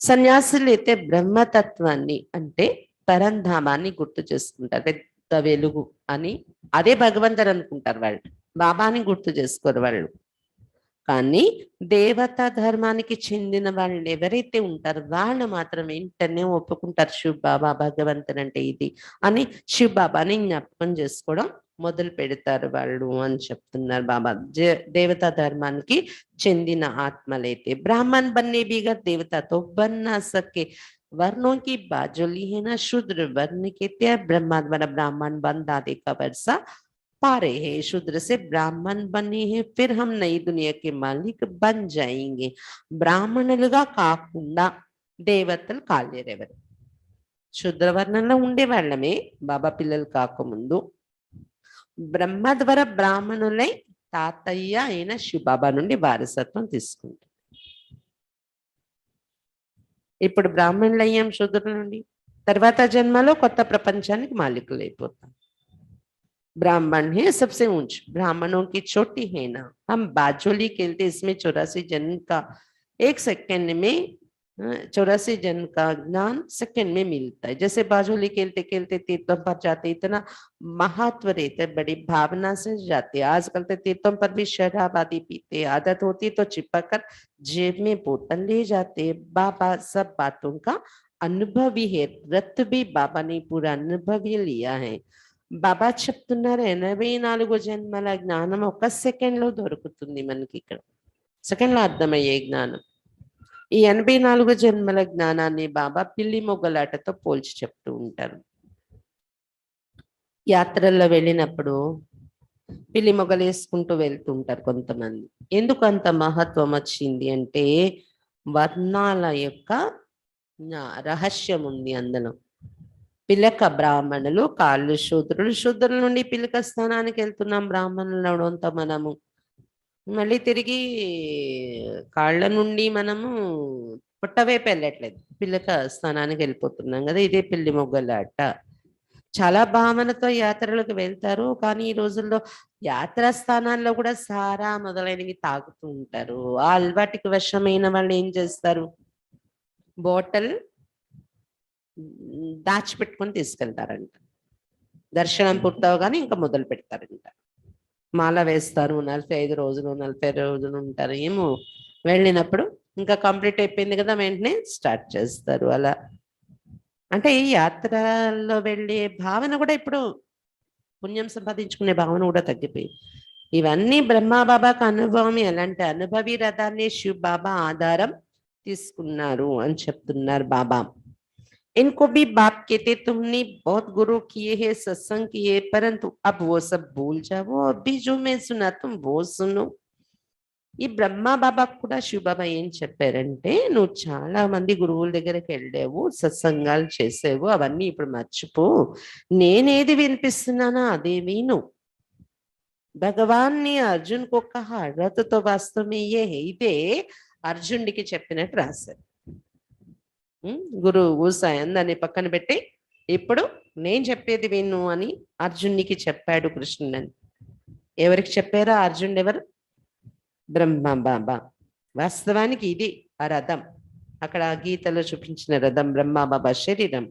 సన్యాసులు అయితే బ్రహ్మతత్వాన్ని అంటే పరంధామాన్ని గుర్తు చేసుకుంటారు, పెద్ద వెలుగు అని, అదే భగవంతుడు అనుకుంటారు వాళ్ళు, బాబాని గుర్తు చేసుకోరు వాళ్ళు. కానీ దేవతా ధర్మానికి చెందిన వాళ్ళు ఎవరైతే ఉంటారో వాళ్ళు మాత్రం వెంటనే ఒప్పుకుంటారు, శివ్ బాబా భగవంతుడు అంటే ఇది అని శివ్ బాబాని జ్ఞాపకం చేసుకోవడం మొదలు పెడతారు వాళ్ళు అని చెప్తున్నారు బాబా. దేవతా ధర్మానికి చెందిన ఆత్మలైతే బ్రాహ్మణ్ బన్నే బిగర్ దేవతాతో బన్నా సకే, वर्णों की बाजुली है ना, शूद्र वर्ण के त्या ब्रह्मा द्वारा ब्राह्मण बन दादे का वर्षा पा रहे हैं, शूद्र से ब्राह्मण बने हैं, फिर हम नई दुनिया के मालिक बन जाएंगे. బ్రాహ్మణులుగా కాకుండా దేవతలు కాలేరెవరు, శూద్రవర్ణంలో ఉండే వాళ్ళమే బాబా పిల్లలు కాకముందు బ్రహ్మ ద్వారా బ్రాహ్మణులై తాతయ్య అయిన శివబాబా నుండి వారసత్వం తీసుకుంటారు. ఇప్పుడు బ్రాహ్మణులు అయ్యాం శూద్రుల నుండి, తర్వాత జన్మలో కొత్త ప్రపంచానికి మాలికులు అయిపోతాం. ब्राह्मण है सबसे ऊंच, ब्राह्मणों की छोटी है ना. हम बाजोली खेलते, इसमें 84 जन्म का एक सेकंड में 84 जन्म का ज्ञान सेकंड में मिलता है. जैसे बाजोली खेलते खेलते तीर्थों पर जाते, इतना महत्व रहते, बड़ी भावना से जाते. आजकल तो तीर्थों पर भी शराब आदि पीते, आदत होती तो चिपक कर जेब में बोतल ले जाते. बाबा सब बातों का अनुभवी है, व्रत भी बाबा ने पूरा अनुभवी लिया है. బాబా చెప్తున్నారు, 84 జన్మల జ్ఞానం ఒక సెకండ్ లో దొరుకుతుంది మనకి. ఇక్కడ సెకండ్ లో అర్థమయ్యే జ్ఞానం. ఈ 84 జన్మల జ్ఞానాన్ని బాబా పిల్లి మొగ్గలాటతో పోల్చి చెప్తూ ఉంటారు. యాత్రల్లో వెళ్ళినప్పుడు పిల్లి మొగ్గలు వేసుకుంటూ వెళ్తూ ఉంటారు కొంతమంది. ఎందుకు అంత మహత్వం వచ్చింది అంటే వర్ణాల యొక్క రహస్యం ఉంది అందులో. పిలక బ్రాహ్మణులు, కాళ్ళు శూద్రులు, శూద్రుల నుండి పిలక స్థానానికి వెళ్తున్నాం బ్రాహ్మణులు అవడంతో మనము, మళ్ళీ తిరిగి కాళ్ళ నుండి మనము పుట్టవైపు వెళ్ళట్లేదు, పిలక స్థానానికి వెళ్ళిపోతున్నాం కదా. ఇదే పిల్లి మొగ్గలాట. చాలా భావనతో యాత్రలకు వెళ్తారు, కానీ ఈ రోజుల్లో యాత్రా స్థానాల్లో కూడా సారా మొదలైనవి తాగుతూ ఉంటారు. ఆ అలవాటికి వశమైన వాళ్ళు ఏం చేస్తారు, బాటిల్ దాచిపెట్టుకొని తీసుకెళ్తారంట. దర్శనం పూర్తవగానే ఇంకా మొదలు పెడతారంట. మాల వేస్తారు, 45 రోజులు 40 రోజులు ఉంటారు. ఏమో వెళ్ళినప్పుడు ఇంకా కంప్లీట్ అయిపోయింది కదా వెంటనే స్టార్ట్ చేస్తారు. అలా అంటే ఈ యాత్రలో వెళ్ళే భావన కూడా ఇప్పుడు పుణ్యం సంపాదించుకునే భావన కూడా తగ్గిపోయింది. ఇవన్నీ బ్రహ్మా బాబాకు అనుభవం. ఎలాంటి అనుభవి రథాన్ని శివ్ బాబా ఆధారం తీసుకున్నారు అని చెప్తున్నారు బాబా. इनको भी बाप कहते, तुमने बहुत गुरु किए हैं, सत्संग किए, परंतु अब वो सब भूल जाओ, अभी जो मैं सुना तुम वो सुनो. ఈ బ్రహ్మ బాబా కూడా శివ బాబా ఏం చెప్పారంటే, నువ్వు చాలా మంది గురువుల దగ్గరికి వెళ్ళావు, సత్సంగాలు చేసావు, అవన్నీ ఇప్పుడు మర్చిపో, నేనేది వినిపిస్తున్నానో అదే విను. భగవాన్ ని అర్జున్ కు కహా, రథతో వాస్తవమే ఇదే అర్జునుడికి చెప్పినట్టు రాశారు. గురువు సాయం దాన్ని పక్కన పెట్టి ఇప్పుడు నేను చెప్పేది విను అని అర్జునికి చెప్పాడు కృష్ణుడని. ఎవరికి చెప్పారా? అర్జునుడు ఎవరు? బ్రహ్మ బాబా. వాస్తవానికి ఇది ఆ రథం, అక్కడ గీతలో చూపించిన రథం బ్రహ్మ బాబా శరీరం.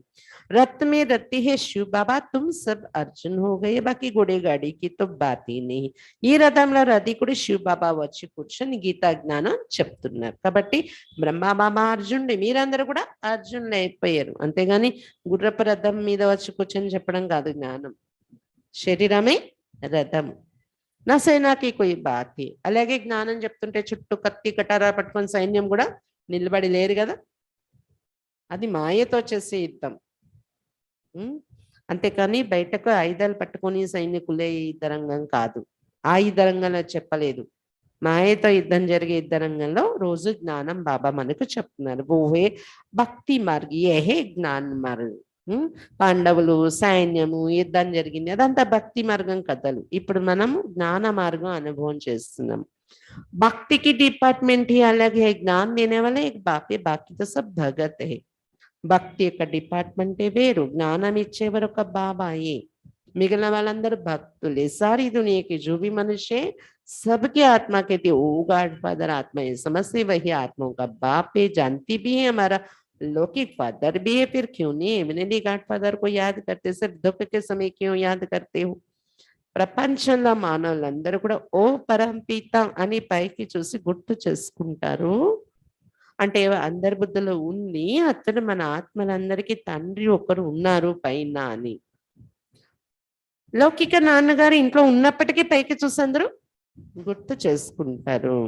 रथ में रति है शिव बाबा, तुम सब अर्जुन हो गए, बाकी घोड़े गाड़ी की तो बात ही नहीं. ఈ రథంలో రథికుడు శివ బాబా వచ్చి కూర్చొని గీతా జ్ఞానం చెప్తున్నారు. కాబట్టి బ్రహ్మ బాబా అర్జునుడి, మీరందరూ కూడా అర్జునులు అయిపోయారు. అంతేగాని గుర్రపు రథం మీద వచ్చి కూర్చొని చెప్పడం కాదు జ్ఞానం. శరీరమే రథం. నా సేనాకి కొయి బాతి. అలాగే జ్ఞానం చెప్తుంటే చుట్టూ కత్తి కటారా పట్టుకొని సైన్యం కూడా నిలబడి లేరు కదా, అది మాయతో చేసే యుద్ధం. అంతేకాని బయటకు ఆయుధాలు పట్టుకొని సైనికులే యుద్ధరంగం కాదు. ఆ యుద్ధరంగంలో చెప్పలేదు, మాయతో యుద్ధం జరిగే యుద్ధరంగంలో రోజు జ్ఞానం బాబా మనకు చెప్తున్నారు. ఓహే భక్తి మార్గి, ఏహే జ్ఞాన మార్గం. పాండవులు సైన్యము యుద్ధం జరిగింది, అదంతా భక్తి మార్గం కథలు. ఇప్పుడు మనము జ్ఞాన మార్గం అనుభవం చేస్తున్నాం. भक्ति की डिपार्टमेंट ही अलग है, ज्ञान देने वाला एक बाप है, बाकी तो सब भगत है. భక్తి యొక్క డిపార్ట్మెంట్ వేరు, జ్ఞానం ఇచ్చేవారు ఒక బాబాయే, మిగిలిన వాళ్ళందరూ భక్తులే. सारी दुनिया के जो भी मनुष्य है सबके आत्मा कहती है, ओ गॉड फादर आत्मा है, समझते वही आत्माओं का बाप है, जानती भी है हमारा लौकिक फादर भी है. फिर क्यों नहीं एमिनेटली गॉड फादर को याद करते, सिर्फ दुख के समय क्यों याद करते हो? ప్రపంచంలో మానవులందరూ కూడా ఓ పరంపిత అని పైకి చూసి గుర్తు చేసుకుంటారు. అంటే అందరి బుద్ధులో ఉంది, అతను మన ఆత్మలందరికీ తండ్రి ఒకరు ఉన్నారు పైన అని. లౌకిక నాన్నగారు ఇంట్లో ఉన్నప్పటికీ పైకి చూసి అందరూ గుర్తు చేసుకుంటారు.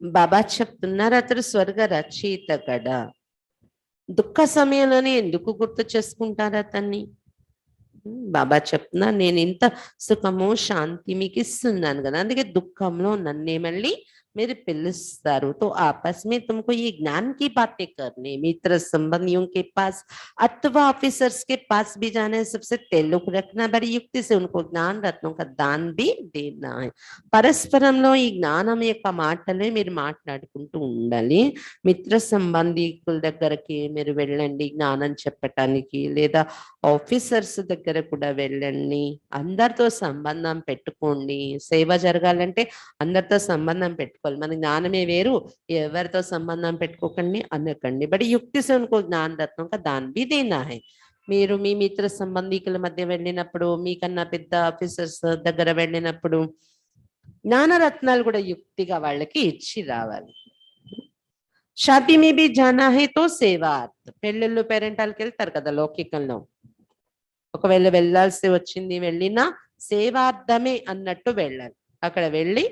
బాబా చెప్తున్నారు అతడు స్వర్గ రచయిత కదా, దుఃఖ సమయంలోనే ఎందుకు గుర్తు చేసుకుంటారు అతన్ని? బాబా చెప్తున్నా నేను ఇంత సుఖము శాంతి మీకు ఇస్తున్నాను కదా, అందుకే దుఃఖంలో నన్నే మళ్ళీ मेरे पिलस्तारू. तो आपस में तुमको ये ज्ञान की बातें करनी, मित्र संबंधियों के पास अथवा ऑफिसर्स के पास भी जाना है, सबसे तेलुक रखना, बड़ी युक्ति से उनको ज्ञान रत्नों का दान भी देना है. పరస్పరంలో ఈ జ్ఞానం యొక్క మాటలే మీరు మాట్లాడుకుంటూ ఉండాలి. మిత్ర సంబంధికుల దగ్గరకి మీరు వెళ్ళండి జ్ఞానం చెప్పటానికి, లేదా ఆఫీసర్స్ దగ్గర కూడా వెళ్ళండి, అందరితో సంబంధం పెట్టుకోండి. సేవ జరగాలంటే అందరితో సంబంధం పెట్టుకోవాలి. మన జ్ఞానమే వేరు, ఎవరితో సంబంధం పెట్టుకోకండి అనకండి. బట్ యుక్తి से उनको ज्ञान रत्नों का दान भी देना है. మీరు మీ మిత్ర సంబంధికుల మధ్య వెళ్ళినప్పుడు, మీకన్నా పెద్ద ఆఫీసర్స్ దగ్గర వెళ్ళినప్పుడు జ్ఞానరత్నాలు కూడా యుక్తిగా వాళ్ళకి ఇచ్చి రావాలి. షాదీ మీ బి జానా హై తో సేవాత్. పెళ్ళిళ్ళు పేరెంటాలకి వెళ్తారు కదా లౌకికంలో, ఒకవేళ వెళ్ళాల్సి వచ్చింది వెళ్ళినా సేవార్థమే అన్నట్టు వెళ్ళాలి. అక్కడ వెళ్ళి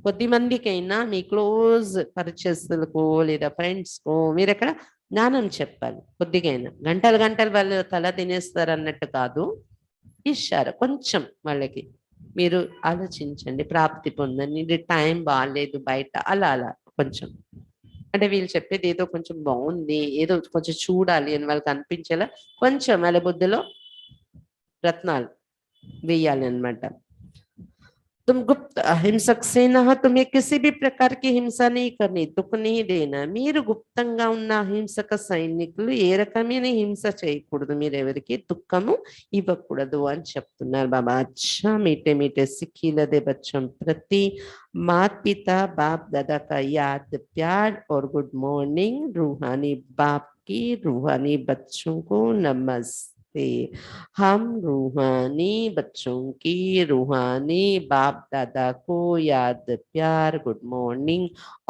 కొద్ది మందికైనా మీ క్లోజ్ పరిచయస్తులకు లేదా ఫ్రెండ్స్కు మీరు ఎక్కడ జ్ఞానం చెప్పాలి. కొద్దిగైనా, గంటలు గంటలు వాళ్ళు తల తినేస్తారు అన్నట్టు కాదు, ఇచ్చారు కొంచెం వాళ్ళకి. మీరు ఆలోచించండి, ప్రాప్తి పొందండి, టైం బాగాలేదు బయట, అలా అలా కొంచెం. అంటే వీళ్ళు చెప్పేది ఏదో కొంచెం బాగుంది, ఏదో కొంచెం చూడాలి అని వాళ్ళకి అనిపించేలా కొంచెం వాళ్ళ బుద్ధిలో రత్నాలు వేయాలి అన్నమాట. तुम गुप्त अहिंसक से न हो, तुम्हें किसी भी प्रकार की हिंसा नहीं करनी, दुख नहीं देना. మీరు గుప్తంగా ఉన్న అహింసక సైనికులు ఏ రకమైన హింస చేయకూడదు, మీరు ఎవరికి దుఃఖము ఇవ్వకూడదు అని చెప్తున్నారు బాబా. अच्छा मीठे मीठे सिक्खी लदे बच्चों प्रति माता पिता बाप दादा का याद प्यार और गुड मॉर्निंग. रूहानी बाप की रूहानी बच्चों को नमस्ते. हम रूहानी बच्चों की रूहानी बाप दादा को याद प्यार गुड मॉर्निंग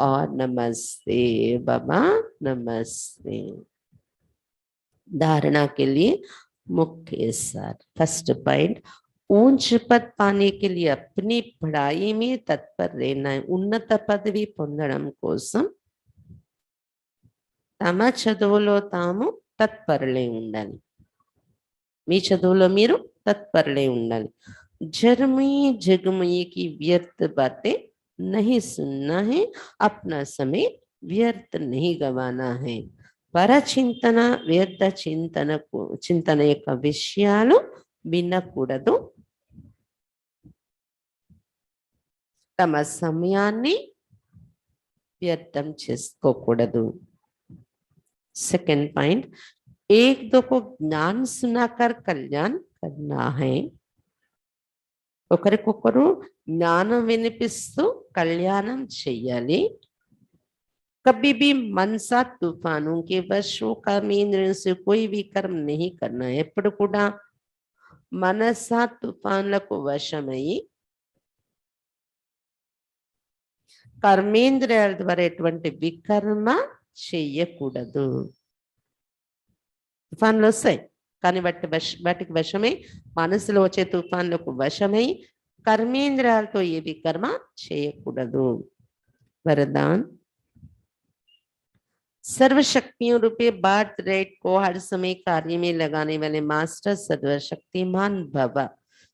और नमस्ते बाबा नमस्ते. धारणा के लिए मुख्य सार. फर्स्ट पॉइंट, ऊंच पद पाने के लिए अपनी पढ़ाई में तत्पर रहना है. ఉన్నత పదవి పొందడం కోసం తమ చదువులో తాము తత్పరులై ఉండాలి. మీ చదువులో మీరు తత్పరులై ఉండాలి. జర్మీ జగమయ్య की व्यर्थ बातें नहीं सुनना है, अपना समय व्यर्थ नहीं गवाना है. పరచింతన వ్యర్థ చింతన యొక్క విషయాలు వినకూడదు, తమ సమయాన్ని వ్యర్థం చేసుకోకూడదు. సెకండ్ పాయింట్, एक दो को ज्ञान सुनाकर कल्याण करना है. ఒకరికొకరు జ్ఞానం వినిపిస్తూ కళ్యాణం చెయ్యాలి. कभी भी मनसा तूफानों के वश हो, कर्मेंद्रियों से कोई भी कर्म नहीं करना है. ఎప్పుడు కూడా మనసా తుఫాన్లకు వశమై కర్మేంద్రియాల ద్వారా ఎటువంటి వికర్మ చెయ్యకూడదు. తుఫాన్లు వస్తాయి కానీ వాటికి వశమై, మనసులో వచ్చే తుఫాన్లకు వశమై कर्मेंद्रियालतो ये भी कर्म చేయకూడదు. वरदान सर्वशक्तियों रूपे बर्थ रेट को हर समय कार्य में लगाने वाले मास्टर सर्वशक्तिमान भव.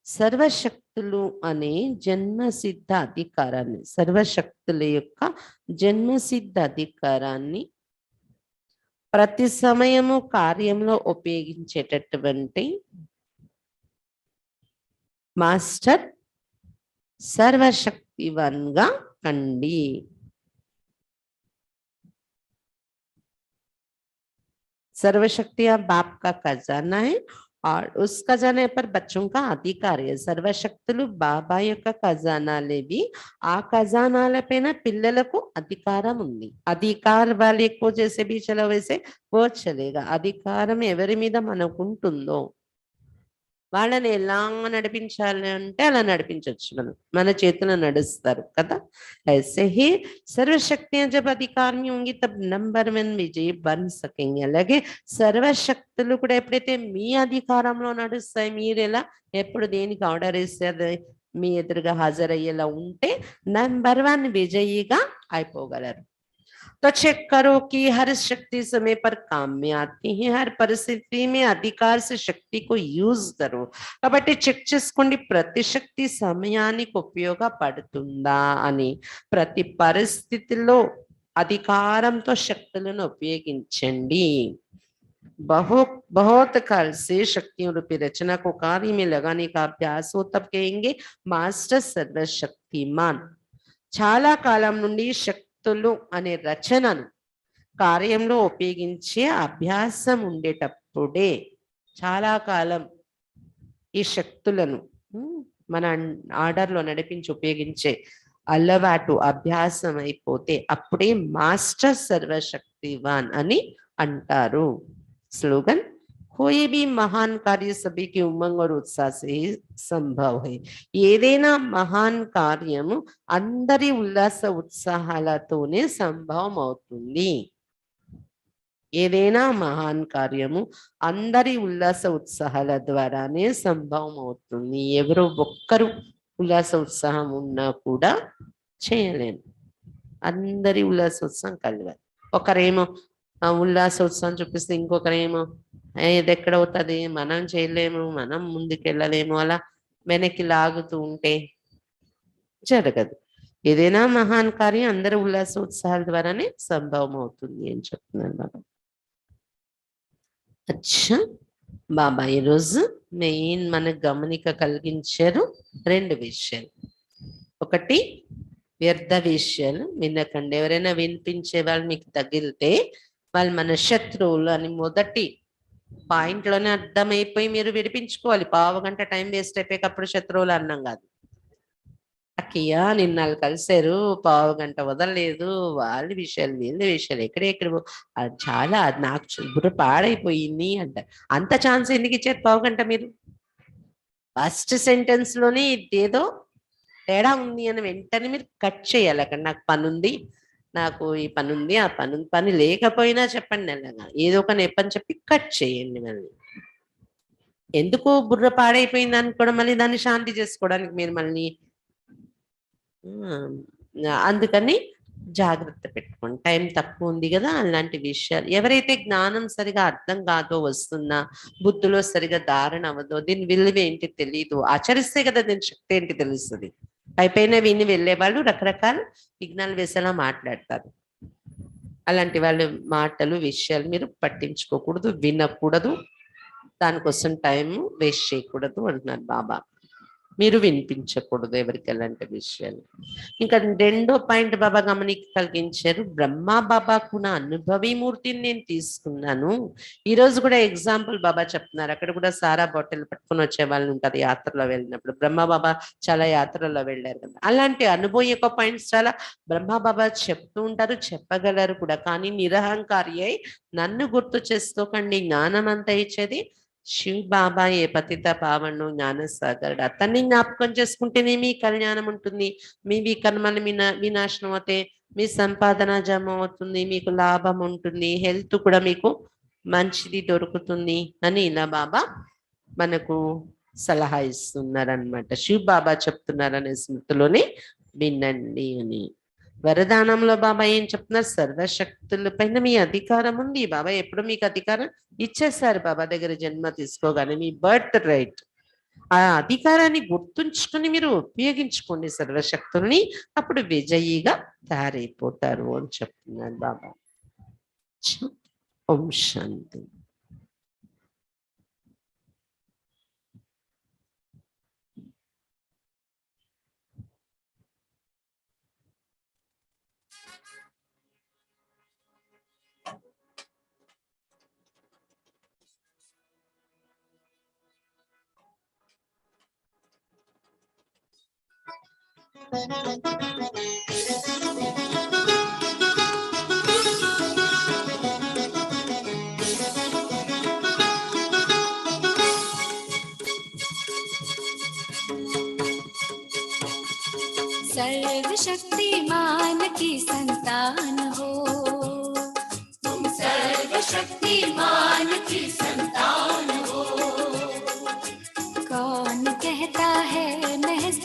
సర్వశక్తులు అనే జన్మసిద్ధ అధికారాన్ని, సర్వశక్తుల యొక్క జన్మసిద్ధ అధికారాన్ని ప్రతి సమయము కార్యంలో ఉపయోగించేటటువంటి మాస్టర్ सर्वशक्तिवानगा कंडी. सर्वशक्तियां बाप का खजाना है और उस खजाने पर बच्चों का अधिकार है. सर्वशक्तुलु बाबा యొక్క ఖజానాలేవి, ఆ ఖజానాలపైన పిల్లలకు అధికారం ఉంది. అధికార వాళ్ళకు जैसे भी चलो वैसे वो चलेगा. అధికారం ఎవరి మీద మనకు ఉంటుందో వాళ్ళని ఎలా నడిపించాలి అంటే అలా నడిపించవచ్చు. మన చేతుల్లో నడుస్తారు కదా. ऐसे ही सर्वशक्तियां जब अधिकार में होंगी तब नंबर 1 विजयी बन सकेंगे. అలాగే సర్వశక్తులు కూడా ఎప్పుడైతే మీ అధికారంలో నడుస్తాయి, మీరు ఎలా ఎప్పుడు దేనికి ఆర్డర్ ఇస్తే మీ ఎదురుగా హాజరయ్యేలా ఉంటే నంబర్ 1 విజయీగా అయిపోగలరు. तो चेक करो कि हर शक्ति समय पर काम में आती है. हर परिस्थिति में अधिकार से शक्ति को यूज करो. కాబట్టి చెక్ చేసుకోండి ప్రతి శక్తి సమయానికి ఉపయోగపడుతుందా అని. ప్రతి పరిస్థితిలో అధికారంతో శక్తులను ఉపయోగించండి. बहुत काल से शक्तियों रूपी रचना को कार्य में लगाने का अभ्यास हो तब कहेंगे मास्टर सर्वशक्तिमान. చాలా కాలం నుండి శక్తులు అనే రచనను కార్యంలో ఉపయోగించే అభ్యాసం ఉండేటప్పుడే, చాలా కాలం ఈ శక్తులను మన ఆర్డర్లో నడిపించి ఉపయోగించే అలవాటు అభ్యాసం అయిపోతే అప్పుడే మాస్టర్ సర్వశక్తివాన్ అని అంటారు. స్లోగన్ कोई भी महान कार्य सभी की उमंग और उत्साह से ही संभव है. ఏదైనా మహాన్ కార్యము అందరి ఉల్లాస ఉత్సాహాలతోనే సంభవం అవుతుంది. ఏదైనా మహాన్ కార్యము అందరి ఉల్లాస ఉత్సాహాల ద్వారానే సంభవం అవుతుంది. ఎవరో ఒక్కరు ఉల్లాస ఉత్సాహం ఉన్నా కూడా చేయలేము. అందరి ఉల్లాస ఉత్సాహం కలవాలి. ఒకరేమో ఉల్లాస ఉత్సాహం చూపిస్తే ఇంకొకరేమో ఇది ఎక్కడ అవుతుంది, మనం చేయలేము, మనం ముందుకెళ్ళలేము, అలా వెనక్కి లాగుతూ ఉంటే జరగదు. ఏదైనా మహాన్ కార్యం అందరి ఉల్లాస ఉత్సాహాల ద్వారానే సంభవం అవుతుంది అని చెప్తున్నాను బాబా. అచ్చా బాబా ఈరోజు మెయిన్ మనకు గమనిక కలిగించారు 2 విషయాలు. ఒకటి వ్యర్థ విషయాలు వినకండి. ఎవరైనా వినిపించే వాళ్ళు మీకు తగిలితే వాళ్ళు మన శత్రువులు అని మొదటి పాయింట్ లోనే అర్థమైపోయి మీరు విడిపించుకోవాలి. పావు గంట టైం వేస్ట్ అయిపోయేటప్పుడు శత్రువులు అన్నాం కాదు. అక్కయ్య నిన్న వాళ్ళు కలిసారు, పావు గంట వదలలేదు, వాళ్ళ విషయాలు వీళ్ళ విషయాలు ఎక్కడెక్కడ చాలా నాకు బుర్ర పాడైపోయింది అంట. అంత ఛాన్స్ ఎందుకు ఇచ్చారు పావు గంట? మీరు ఫస్ట్ సెంటెన్స్ లోనే ఇదేదో తేడా ఉంది అని వెంటనే మీరు కట్ చేయాలి. అక్కడ నాకు పని ఉంది, నాకు ఈ పని ఉంది, ఆ పని లేకపోయినా చెప్పండి, నెలగా ఏదో ఒక నెప్పని చెప్పి కట్ చేయండి. మళ్ళీ ఎందుకు బుర్ర పాడైపోయింది అనుకోవడం, మళ్ళీ దాన్ని శాంతి చేసుకోవడానికి మీరు మళ్ళీ అందుకని జాగ్రత్త పెట్టుకోండి. టైం తక్కువ ఉంది కదా. అలాంటి విషయాలు ఎవరైతే జ్ఞానం సరిగా అర్థం కాదో, వస్తున్నా బుద్ధిలో సరిగా ధారణ అవ్వదో, దీని విలువ ఏంటి తెలియదు, ఆచరిస్తే కదా దీని శక్తి ఏంటి తెలుస్తుంది. అయిపోయినా విని వెళ్ళే వాళ్ళు రకరకాల విఘ్నాలు వేసేలా మాట్లాడతారు. అలాంటి వాళ్ళ మాటలు విషయాలు మీరు పట్టించుకోకూడదు, వినకూడదు, దానికోసం టైం వేస్ట్ చేయకూడదు అంటున్నారు బాబా. మీరు వినిపించకూడదు ఎవరికి ఎలాంటి విషయాలు. ఇంకా రెండో పాయింట్ బాబా గమనిక కలిగించారు, బ్రహ్మ బాబా కూడా అనుభవీ మూర్తిని నేను తీసుకున్నాను. ఈ రోజు కూడా ఎగ్జాంపుల్ బాబా చెప్తున్నారు, అక్కడ కూడా సారా బాటిల్ పట్టుకొని వచ్చే వాళ్ళు ఉంటారు యాత్రలో వెళ్ళినప్పుడు. బ్రహ్మ బాబా చాలా యాత్రలో వెళ్ళారు కదా, అలాంటి అనుభవం యొక్క పాయింట్స్ చాలా బ్రహ్మ బాబా చెప్తూ ఉంటారు, చెప్పగలరు కూడా. కానీ నిరహంకారి అయి నన్ను గుర్తు చేసుకోకండి, జ్ఞానం అంతా ఇచ్చేది శివ్ బాబా, ఏ పతిత పావను జ్ఞానసాగరుడు, అతన్ని జ్ఞాపకం చేసుకుంటేనే మీ కళ్యాణం ఉంటుంది, మీ వికర్మలు వినాశనం అవుతాయి, మీ సంపాదన జమ అవుతుంది, మీకు లాభం ఉంటుంది, హెల్త్ కూడా మీకు మంచిది దొరుకుతుంది అని ఇలా బాబా మనకు సలహా ఇస్తున్నారనమాట. శివ్ బాబా చెప్తున్నారనే స్మృతిలోనే వినండి అని. వరదానంలో బాబా ఏం చెప్తున్నారు, సర్వశక్తుల పైన మీ అధికారం ఉంది. బాబా ఎప్పుడు మీకు అధికారం ఇచ్చేసారు, బాబా దగ్గర జన్మ తీసుకోగానే మీ బర్త్ రైట్. ఆ అధికారాన్ని గుర్తుంచుకొని మీరు ఉపయోగించుకోండి సర్వశక్తుల్ని, అప్పుడు విజయిగా తయారైపోతారు అని చెప్తున్నారు బాబా. ఓం శాంతి. सर्वशक्तिमान की संतान हो तुम, सर्वशक्तिमान की संतान हो। कौन कहता है महज